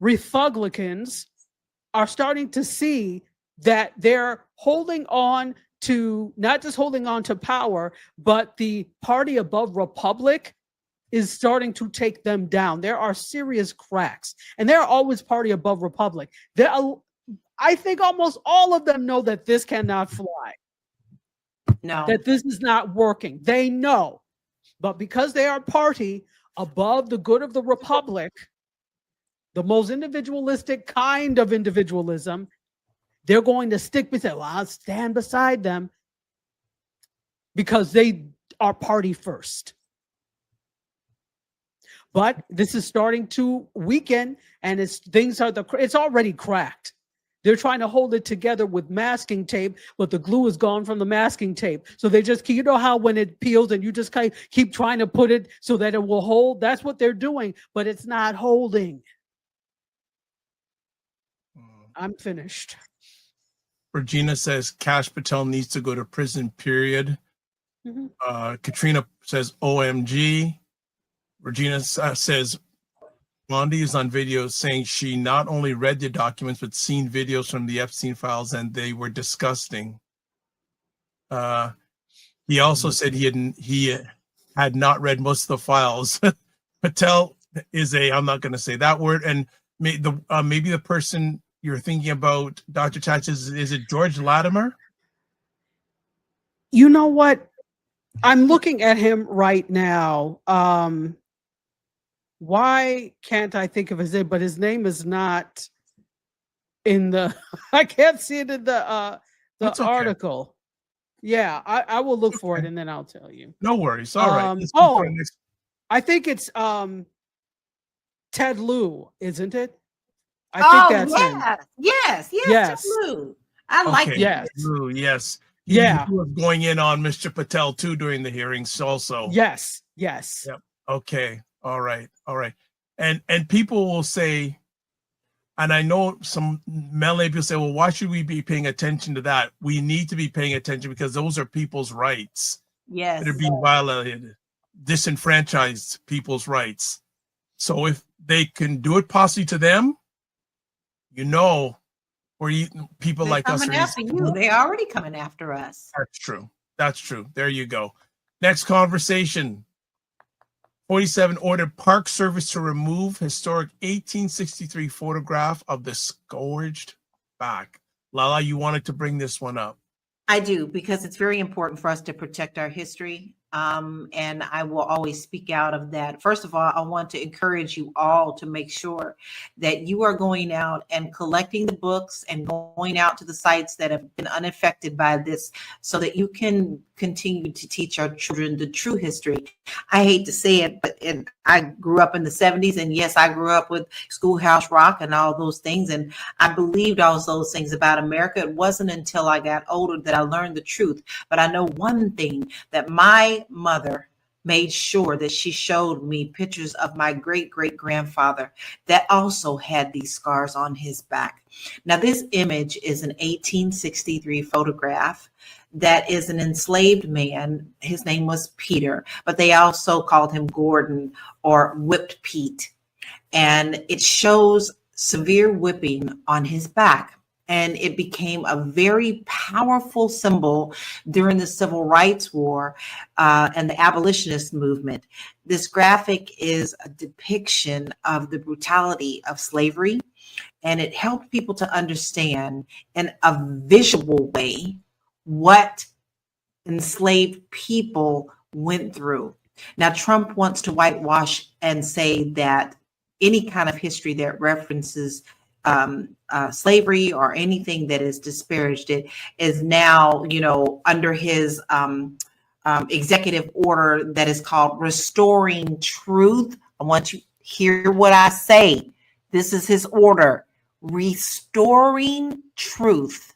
Republicans are starting to see that they're holding on to, not just holding on to power, but the party above Republic is starting to take them down. There are serious cracks, and they're always party above Republic. I think almost all of them know that this cannot fly. No. That this is not working. They know. But because they are party above the good of the Republic, the most individualistic kind of individualism, they're going to stick beside, well, I'll stand beside them because they are party first. But this is starting to weaken, and it's already cracked. They're trying to hold it together with masking tape, but the glue is gone from the masking tape. So they just, how when it peels and you just keep trying to put it so that it will hold? That's what they're doing, but it's not holding. I'm finished. Regina says Kash Patel needs to go to prison, period. Mm-hmm. Katrina says OMG. Regina says Blondie is on video saying she not only read the documents but seen videos from the Epstein files and they were disgusting. He also said he had not read most of the files. Patel is I'm not going to say that word, and maybe the person you're thinking about, Dr. Tatch, is it George Latimer? You know what? I'm looking at him right now. Why can't I think of his name? But his name is not in the. I can't see it in the article. Yeah, I will look for it and then I'll tell you. No worries. All right. I think it's Ted Lieu, isn't it? I think that's him. Yes. Ted Lieu. I like it. Yes. Lieu, yes. He was going in on Mr. Patel too during the hearings also. Yes. Yep. Okay. All right. And people will say, and I know some Malay people say, well, why should we be paying attention to that? We need to be paying attention because those are people's rights. Yes. That are being violated, disenfranchised people's rights. So if they can do it possibly to them, or people They're like us. Coming after you. They're already coming after us. That's true. There you go. Next conversation. 47 ordered Park Service to remove historic 1863 photograph of the scourged back. Lala, you wanted to bring this one up. I do, because it's very important for us to protect our history. And I will always speak out of that. First of all, I want to encourage you all to make sure that you are going out and collecting the books and going out to the sites that have been unaffected by this so that you can continue to teach our children the true history. I hate to say it, but I grew up in the 70s, and yes, I grew up with Schoolhouse Rock and all those things, and I believed all those things about America. It wasn't until I got older that I learned the truth. But I know one thing, that my mother made sure that she showed me pictures of my great-great-grandfather that also had these scars on his back. Now, this image is an 1863 photograph that is an enslaved man. His name was Peter, but they also called him Gordon or Whipped Pete. And it shows severe whipping on his back. And it became a very powerful symbol during the Civil Rights War and the abolitionist movement. This graphic is a depiction of the brutality of slavery, and it helped people to understand in a visual way what enslaved people went through. Now, Trump wants to whitewash and say that any kind of history that references slavery or anything that is disparaged it is now, under his executive order that is called Restoring Truth. I want you to hear what I say. This is his order: restoring truth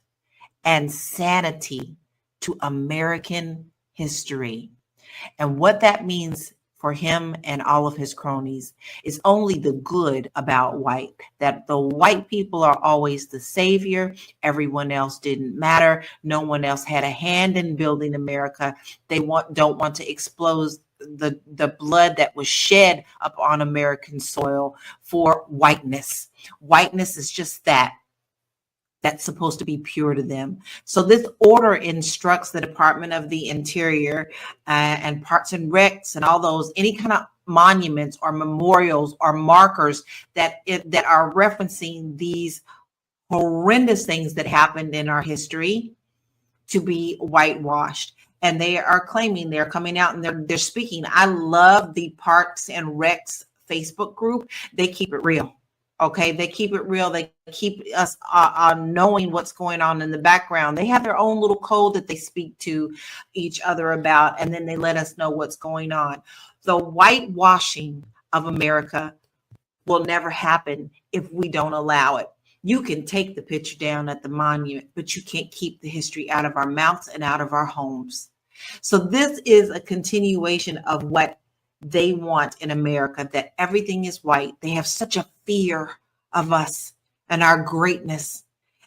and sanity to American history. And what that means for him and all of his cronies is only the good about white, that the white people are always the savior. Everyone else didn't matter. No one else had a hand in building America. They don't want to expose the blood that was shed upon American soil for whiteness. Whiteness is just that. That's supposed to be pure to them. So this order instructs the Department of the Interior and Parks and Recs and all those, any kind of monuments or memorials or markers that are referencing these horrendous things that happened in our history to be whitewashed. And they are claiming, they're coming out and they're speaking. I love the Parks and Recs Facebook group. They keep it real. Okay, they keep it real. They keep us knowing what's going on in the background. They have their own little code that they speak to each other about, and then they let us know what's going on. The whitewashing of America will never happen if we don't allow it. You can take the picture down at the monument, but you can't keep the history out of our mouths and out of our homes. So this is a continuation of what they want in America, that everything is white. They have such a fear of us and our greatness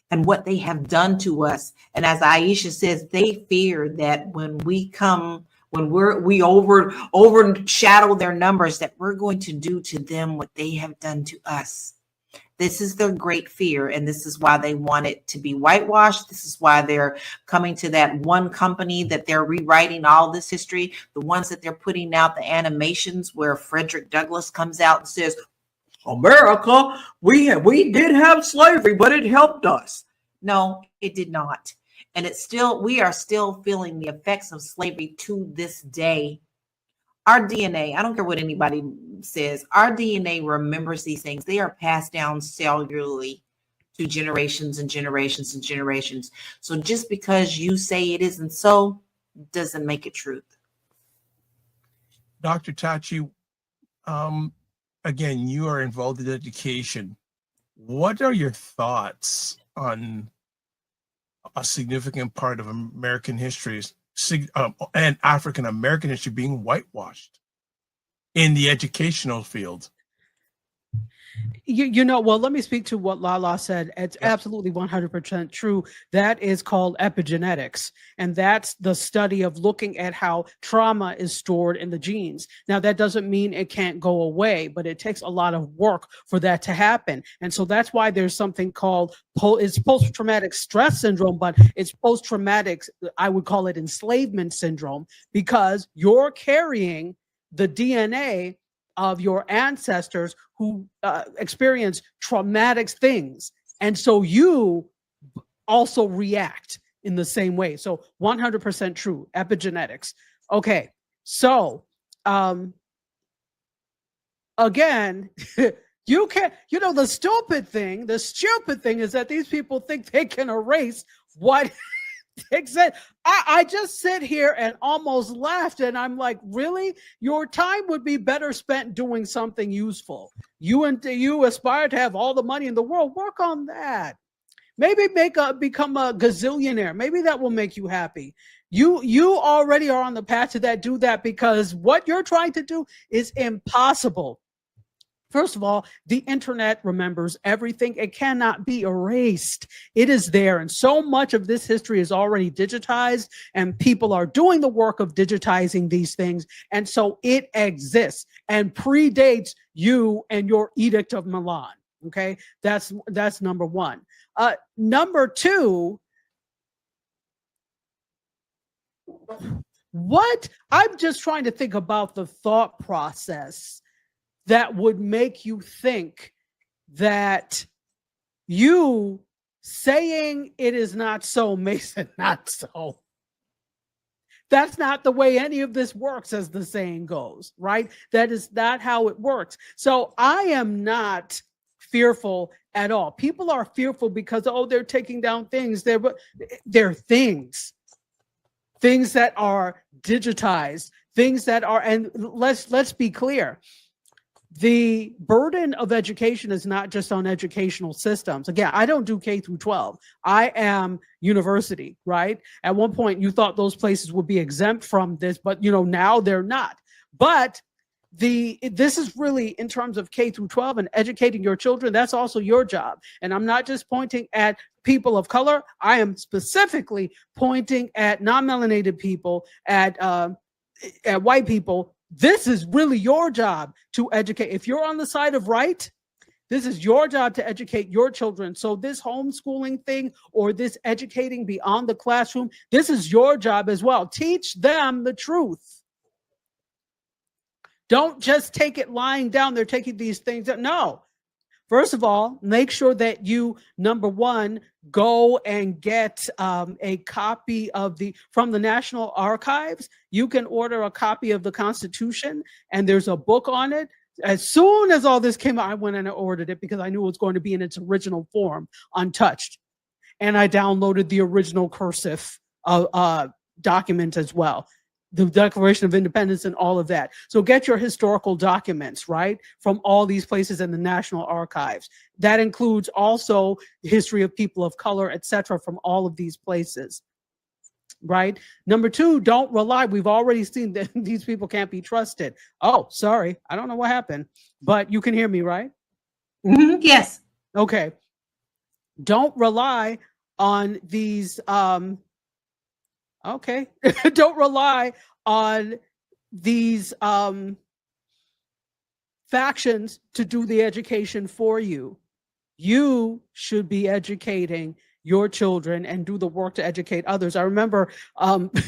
and what they have done to us. And as Aisha says, they fear that when we overshadow their numbers, that we're going to do to them what they have done to us. This is their great fear, and this is why they want it to be whitewashed. This is why they're coming to that one company that they're rewriting all this history, the ones that they're putting out the animations where Frederick Douglass comes out and says, America, we did have slavery, but it helped us. No, it did not. And we are still feeling the effects of slavery to this day. Our DNA, I don't care what anybody says, our DNA remembers these things. They are passed down cellularly to generations and generations and generations. So just because you say it isn't so, doesn't make it truth. Dr. Tachi, again, you are involved in education. What are your thoughts on a significant part of American history and African American history being whitewashed in the educational field? Well, let me speak to what Lala said. It's absolutely 100% true. That is called epigenetics. And that's the study of looking at how trauma is stored in the genes. Now, that doesn't mean it can't go away, but it takes a lot of work for that to happen. And so that's why there's something called it's post-traumatic stress syndrome, but it's post-traumatic, I would call it enslavement syndrome, because you're carrying the DNA of your ancestors who experience traumatic things. And so you also react in the same way. So 100% true, epigenetics. Okay, So, again, you can't, the stupid thing is that these people think they can erase what said. I just sit here and almost laughed, and I'm like, really? Your time would be better spent doing something useful. You aspire to have all the money in the world. Work on that. Maybe become a gazillionaire. Maybe that will make you happy. You already are on the path to that. Do that, because what you're trying to do is impossible. First of all, the internet remembers everything. It cannot be erased. It is there. And so much of this history is already digitized, and people are doing the work of digitizing these things. And so it exists and predates you and your Edict of Milan. Okay, that's number one. Number two, I'm just trying to think about the thought process that would make you think that you saying it is not so makes it not so. That's not the way any of this works, as the saying goes, right? That is not how it works. So I am not fearful at all. People are fearful because, they're taking down things. They're things that are digitized, things that are, and let's be clear. The burden of education is not just on educational systems. Again, I don't do K through 12. I am university, right? At one point, you thought those places would be exempt from this, but now they're not. But this is really, in terms of K through 12 and educating your children, that's also your job. And I'm not just pointing at people of color. I am specifically pointing at non-melanated people, at white people. This is really your job to educate. If you're on the side of right, this is your job to educate your children. So this homeschooling thing, or this educating beyond the classroom, this is your job as well. Teach them the truth. Don't just take it lying down. They're taking these things. No. First of all, make sure that you, number one, go and get a copy from the National Archives. You can order a copy of the Constitution, and there's a book on it. As soon as all this came out, I went and I ordered it because I knew it was going to be in its original form, untouched. And I downloaded the original cursive document as well, the Declaration of Independence and all of that. So get your historical documents, right, from all these places in the National Archives. That includes also history of people of color, etc., from all of these places, right? Number two, don't rely. We've already seen that these people can't be trusted. Oh, sorry. I don't know what happened, but you can hear me, right? Mm-hmm. Yes. Okay. Don't rely on these okay. Don't rely on these factions to do the education for you. You should be educating your children and do the work to educate others. I remember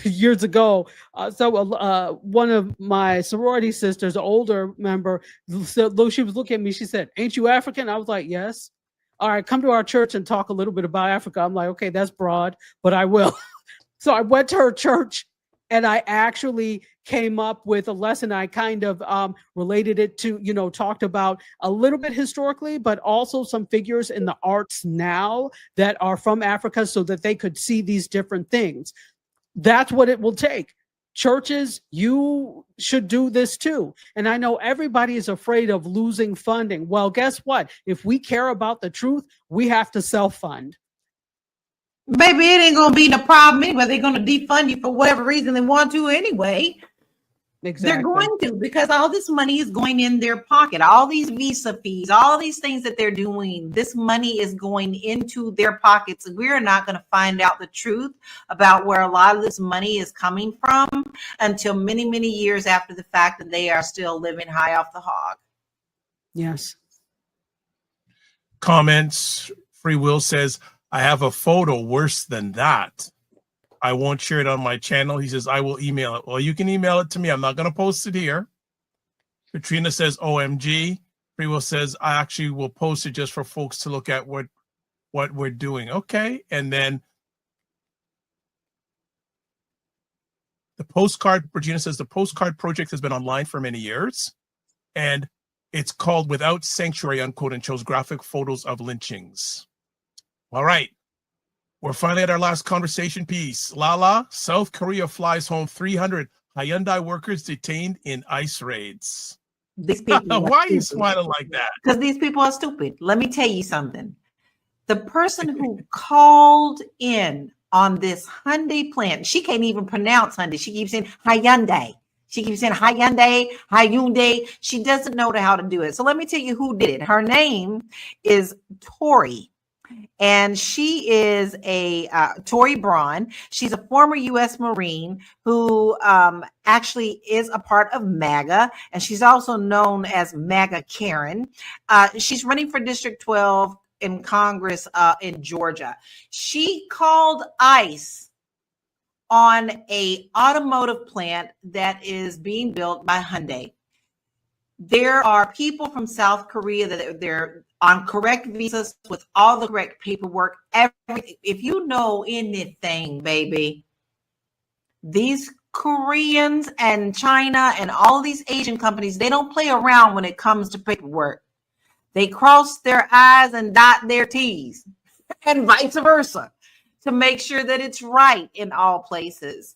years ago, one of my sorority sisters, an older member, she was looking at me, she said, "Ain't you African?" I was like, "Yes." "All right, come to our church and talk a little bit about Africa." I'm like, "Okay, that's broad, but I will." So I went to her church, and I actually came up with a lesson. I kind of related it to, talked about a little bit historically, but also some figures in the arts now that are from Africa so that they could see these different things. That's what it will take. Churches, you should do this too. And I know everybody is afraid of losing funding. Well, guess what? If we care about the truth, we have to self-fund. Baby, it ain't gonna be the problem anyway. They're gonna defund you for whatever reason they want to anyway. Exactly. They're going to, because all this money is going in their pocket. All these visa fees, all these things that they're doing, this money is going into their pockets. We're not going to find out the truth about where a lot of this money is coming from until many, many years after the fact, that they are still living high off the hog. Yes. Comments. Free Will says, "I have a photo worse than that. I won't share it on my channel." He says, "I will email it." Well, you can email it to me. I'm not going to post it here. Katrina says, "OMG." Free Will says, "I actually will post it just for folks to look at what we're doing." Okay. And then The postcard, Regina says, the postcard project has been online for many years, and it's called Without Sanctuary, unquote, and shows graphic photos of lynchings. All right. We're finally at our last conversation piece. Lala, South Korea flies home 300 Hyundai workers detained in ICE raids. These people Why are you smiling like that? Because these people are stupid. Let me tell you something. The person who called in on this Hyundai plant, she can't even pronounce Hyundai. She keeps saying Hyundai. She keeps saying Hyundai. She doesn't know how to do it. So let me tell you who did it. Her name is Tori. And she is Tori Braun. She's a former U.S. Marine who actually is a part of MAGA, and she's also known as MAGA Karen. She's running for District 12 in Congress in Georgia. She called ICE on a automotive plant that is being built by Hyundai. There are people from South Korea that they're on correct visas with all the correct paperwork. Everything. If you know anything, baby, these Koreans and China and all these Asian companies, they don't play around when it comes to paperwork. They cross their I's and dot their T's and vice versa to make sure that it's right in all places.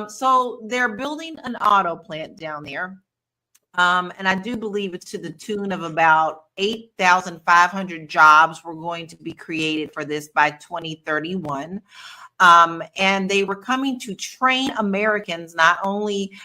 So they're building an auto plant down there. And I do believe it's to the tune of about 8,500 jobs were going to be created for this by 2031. And they were coming to train Americans, not only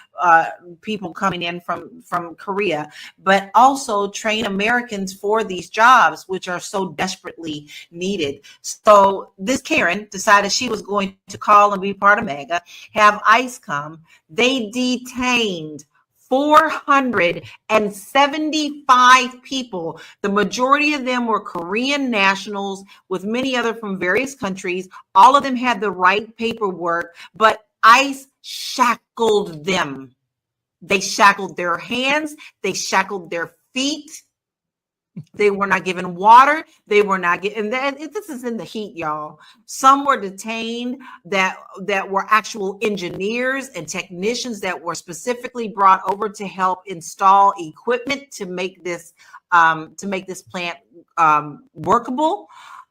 people coming in from Korea, but also train Americans for these jobs, which are so desperately needed. So this Karen decided she was going to call and be part of MAGA, have ICE come. They detained 475 people. The majority of them were Korean nationals, with many other from various countries. All of them had the right paperwork, but ICE shackled them. They shackled their hands. They shackled their feet. They were not given water. They were not getting that. This is in the heat, y'all. Some were detained that were actual engineers and technicians that were specifically brought over to help install equipment to make this plant workable.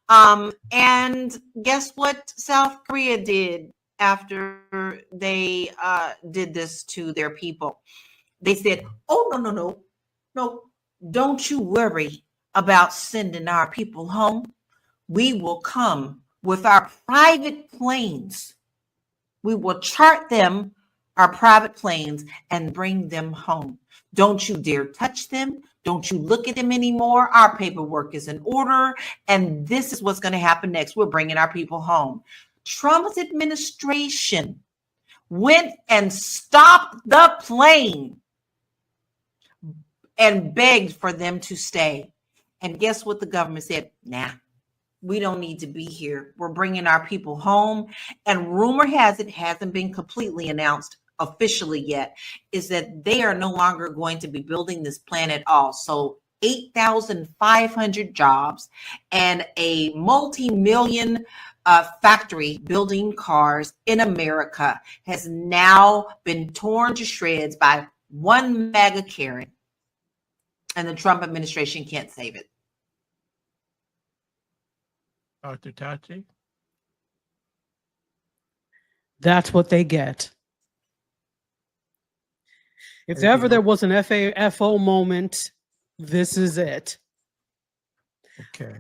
And guess what South Korea did after they did this to their people? They said, "Oh, no. Don't you worry about sending our people home. We will come with our private planes. We will chart them, our private planes, and bring them home. Don't you dare touch them. Don't you look at them anymore. Our paperwork is in order, and this is what's going to happen next. We're bringing our people home." Trump's administration went and stopped the plane and begged for them to stay. And guess what the government said? Nah, we don't need to be here. We're bringing our people home. And rumor has it, hasn't been completely announced officially yet, is that they are no longer going to be building this plant at all. So 8,500 jobs and a multi-million factory building cars in America has now been torn to shreds by one MAGA Karen. And the Trump administration can't save it. Dr. Tachi? That's what they get. If ever there was an FAFO moment, this is it. Okay.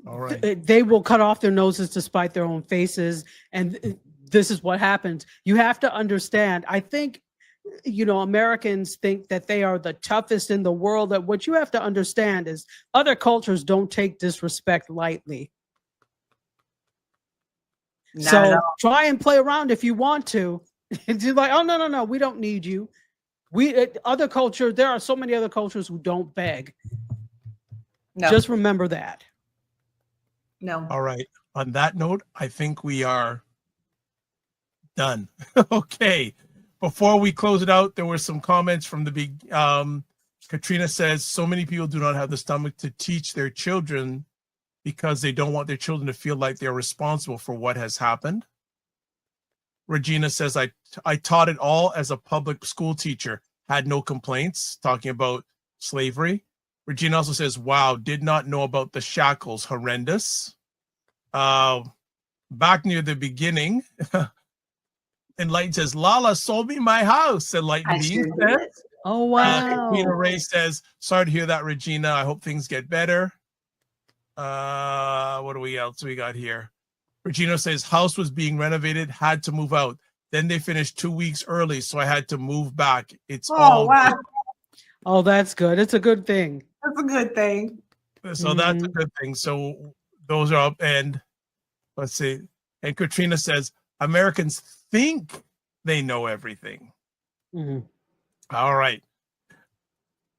All right. They will cut off their noses to spite their own faces. And this is what happens. You have to understand, I think, Americans think that they are the toughest in the world. That what you have to understand is other cultures don't take disrespect lightly. So try and play around if you want to. It's like, oh, no, we don't need you. Other culture, there are so many other cultures who don't beg. No. Just remember that. No. All right. On that note, I think we are done. Okay. Before we close it out, there were some comments from the big. Katrina says, so many people do not have the stomach to teach their children because they don't want their children to feel like they're responsible for what has happened. Regina says, I taught it all as a public school teacher, had no complaints, talking about slavery. Regina also says, wow, did not know about the shackles, horrendous. Back near the beginning, Enlightened says, Lala sold me my house. Enlightened Being says. Oh, wow. Katrina Ray says, sorry to hear that, Regina. I hope things get better. What do we else we got here? Regina says, house was being renovated, had to move out. Then they finished 2 weeks early, so I had to move back. It's all wow. good. Oh, that's good. It's a good thing. That's a good thing. So that's a good thing. So those are up. And let's see. And Katrina says, Americans think they know everything. All right.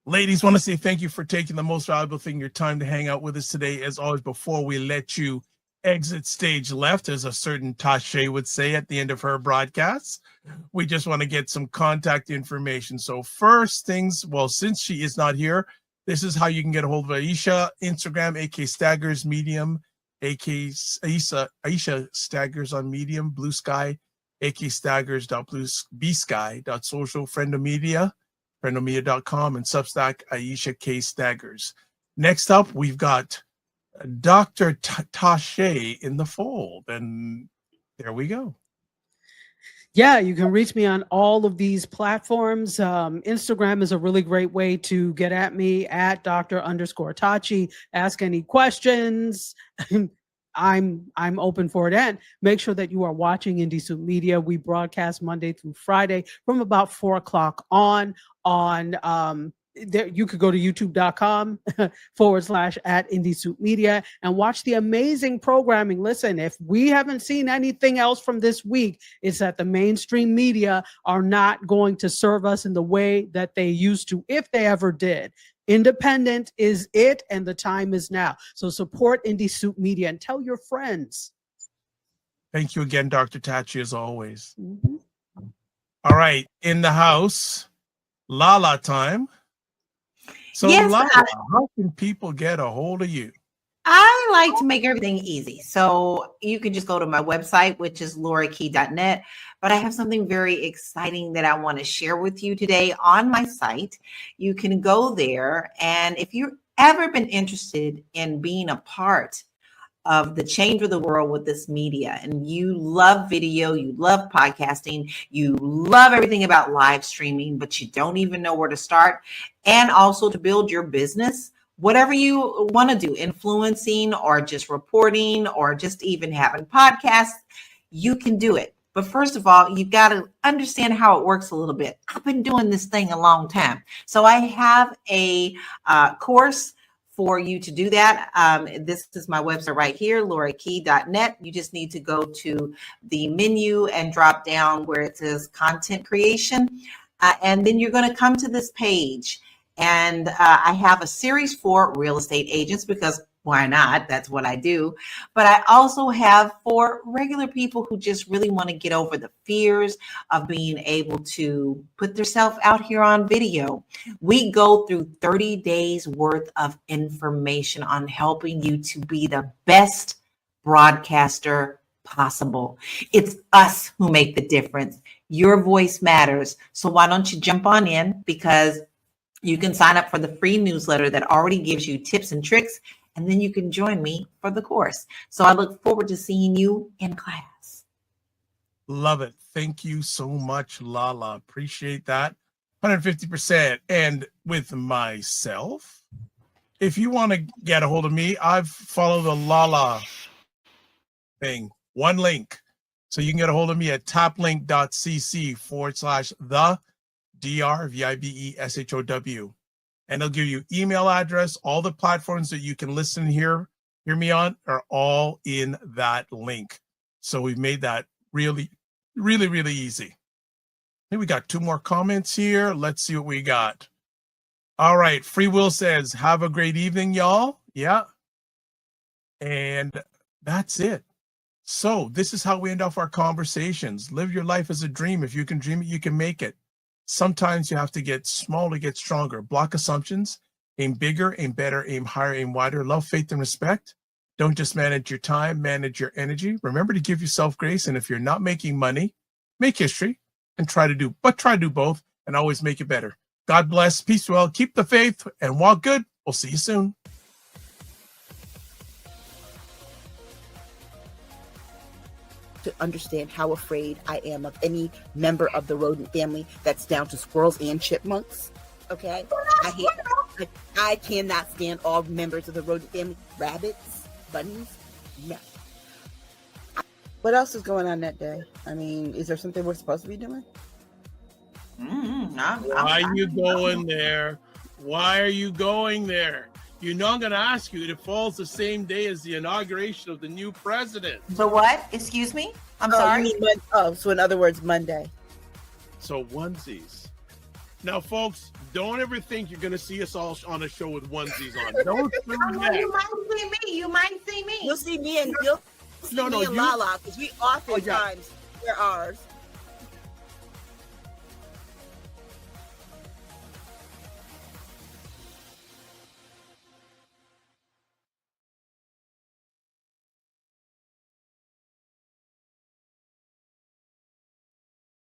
Ladies, want to say thank you for taking the most valuable thing, your time to hang out with us today. As always, before we let you exit stage left, as a certain Tachi would say at the end of her broadcasts, we just want to get some contact information. So first things, well, since she is not here, this is how you can get a hold of Aisha. Instagram, AK Staggers, Medium, AK Aisha Staggers on Medium, Blue Sky, akstaggers.bsky.social, Friendomedia, friendomedia.com, and Substack, Aisha K. Staggers. Next up, we've got Dr. Tachi in the fold, and there we go. Yeah, you can reach me on all of these platforms. Instagram is a really great way to get at me at Dr._Tachi. Ask any questions. I'm open for it. And make sure that you are watching Indie Soup Media. We broadcast Monday through Friday from about 4 o'clock on there. You could go to youtube.com /@Indie Soup Media and watch the amazing programming. Listen, if we haven't seen anything else from this week, it's that the mainstream media are not going to serve us in the way that they used to, if they ever did. Independent is it, and the time is now. So support Indie Soup Media and tell your friends. Thank you again, Dr. Tachi, as always. All right, in the house, Lala time. So, Yes, Lala, how can people get a hold of you? I like to make everything easy. So you can just go to my website, which is laurakey.net. But I have something very exciting that I want to share with you today on my site. You can go there. And if you've ever been interested in being a part of the change of the world with this media, and you love video, you love podcasting, you love everything about live streaming, but you don't even know where to start, and also to build your business, whatever you want to do, influencing or just reporting or just even having podcasts, you can do it. But first of all, you got to understand how it works a little bit. I've been doing this thing a long time. So I have a course for you to do that. This is my website right here, laurakey.net. You just need to go to the menu and drop down where it says content creation. And then you're going to come to this page. And I have a series for real estate agents because why not? That's what I do. But I also have for regular people who just really want to get over the fears of being able to put themselves out here on video. We go through 30 days worth of information on helping you to be the best broadcaster possible. It's us who make the difference. Your voice matters. So why don't you jump on in, because you can sign up for the free newsletter that already gives you tips and tricks, and then you can join me for the course. So I look forward to seeing you in class. Love it. Thank you so much, Lala. Appreciate that. 150%. And with myself, if you want to get a hold of me, I've followed the Lala thing. One link. So you can get a hold of me at taplink.cc /the DRVIBESHOW. And it'll give you email address. All the platforms that you can listen and hear me on are all in that link. So we've made that really, really, really easy. Hey, we got 2 more comments here. Let's see what we got. All right. Free Will says, have a great evening, y'all. Yeah. And that's it. So this is how we end off our conversations. Live your life as a dream. If you can dream it, you can make it. Sometimes you have to get small to get stronger. Block assumptions, aim bigger, aim better, aim higher, aim wider. Love, faith, and respect. Don't just manage your time, manage your energy. Remember to give yourself grace. And if you're not making money, make history, and try to do both and always make it better. God bless, peace well, keep the faith, and walk good. We'll see you soon. To understand how afraid I am of any member of the rodent family that's down to squirrels and chipmunks. Okay? I cannot stand all members of the rodent family. Rabbits, bunnies, no. What else is going on that day? I mean, is there something we're supposed to be doing? Why are you going there? Why are you going there? You know I'm going to ask you. It falls the same day as the inauguration of the new president. The what? Excuse me? I'm sorry. So in other words, Monday. So onesies. Now, folks, don't ever think you're going to see us all on a show with onesies on. Don't do that. You might see me. You might see me. You'll see me and Lala, because we oftentimes wear ours.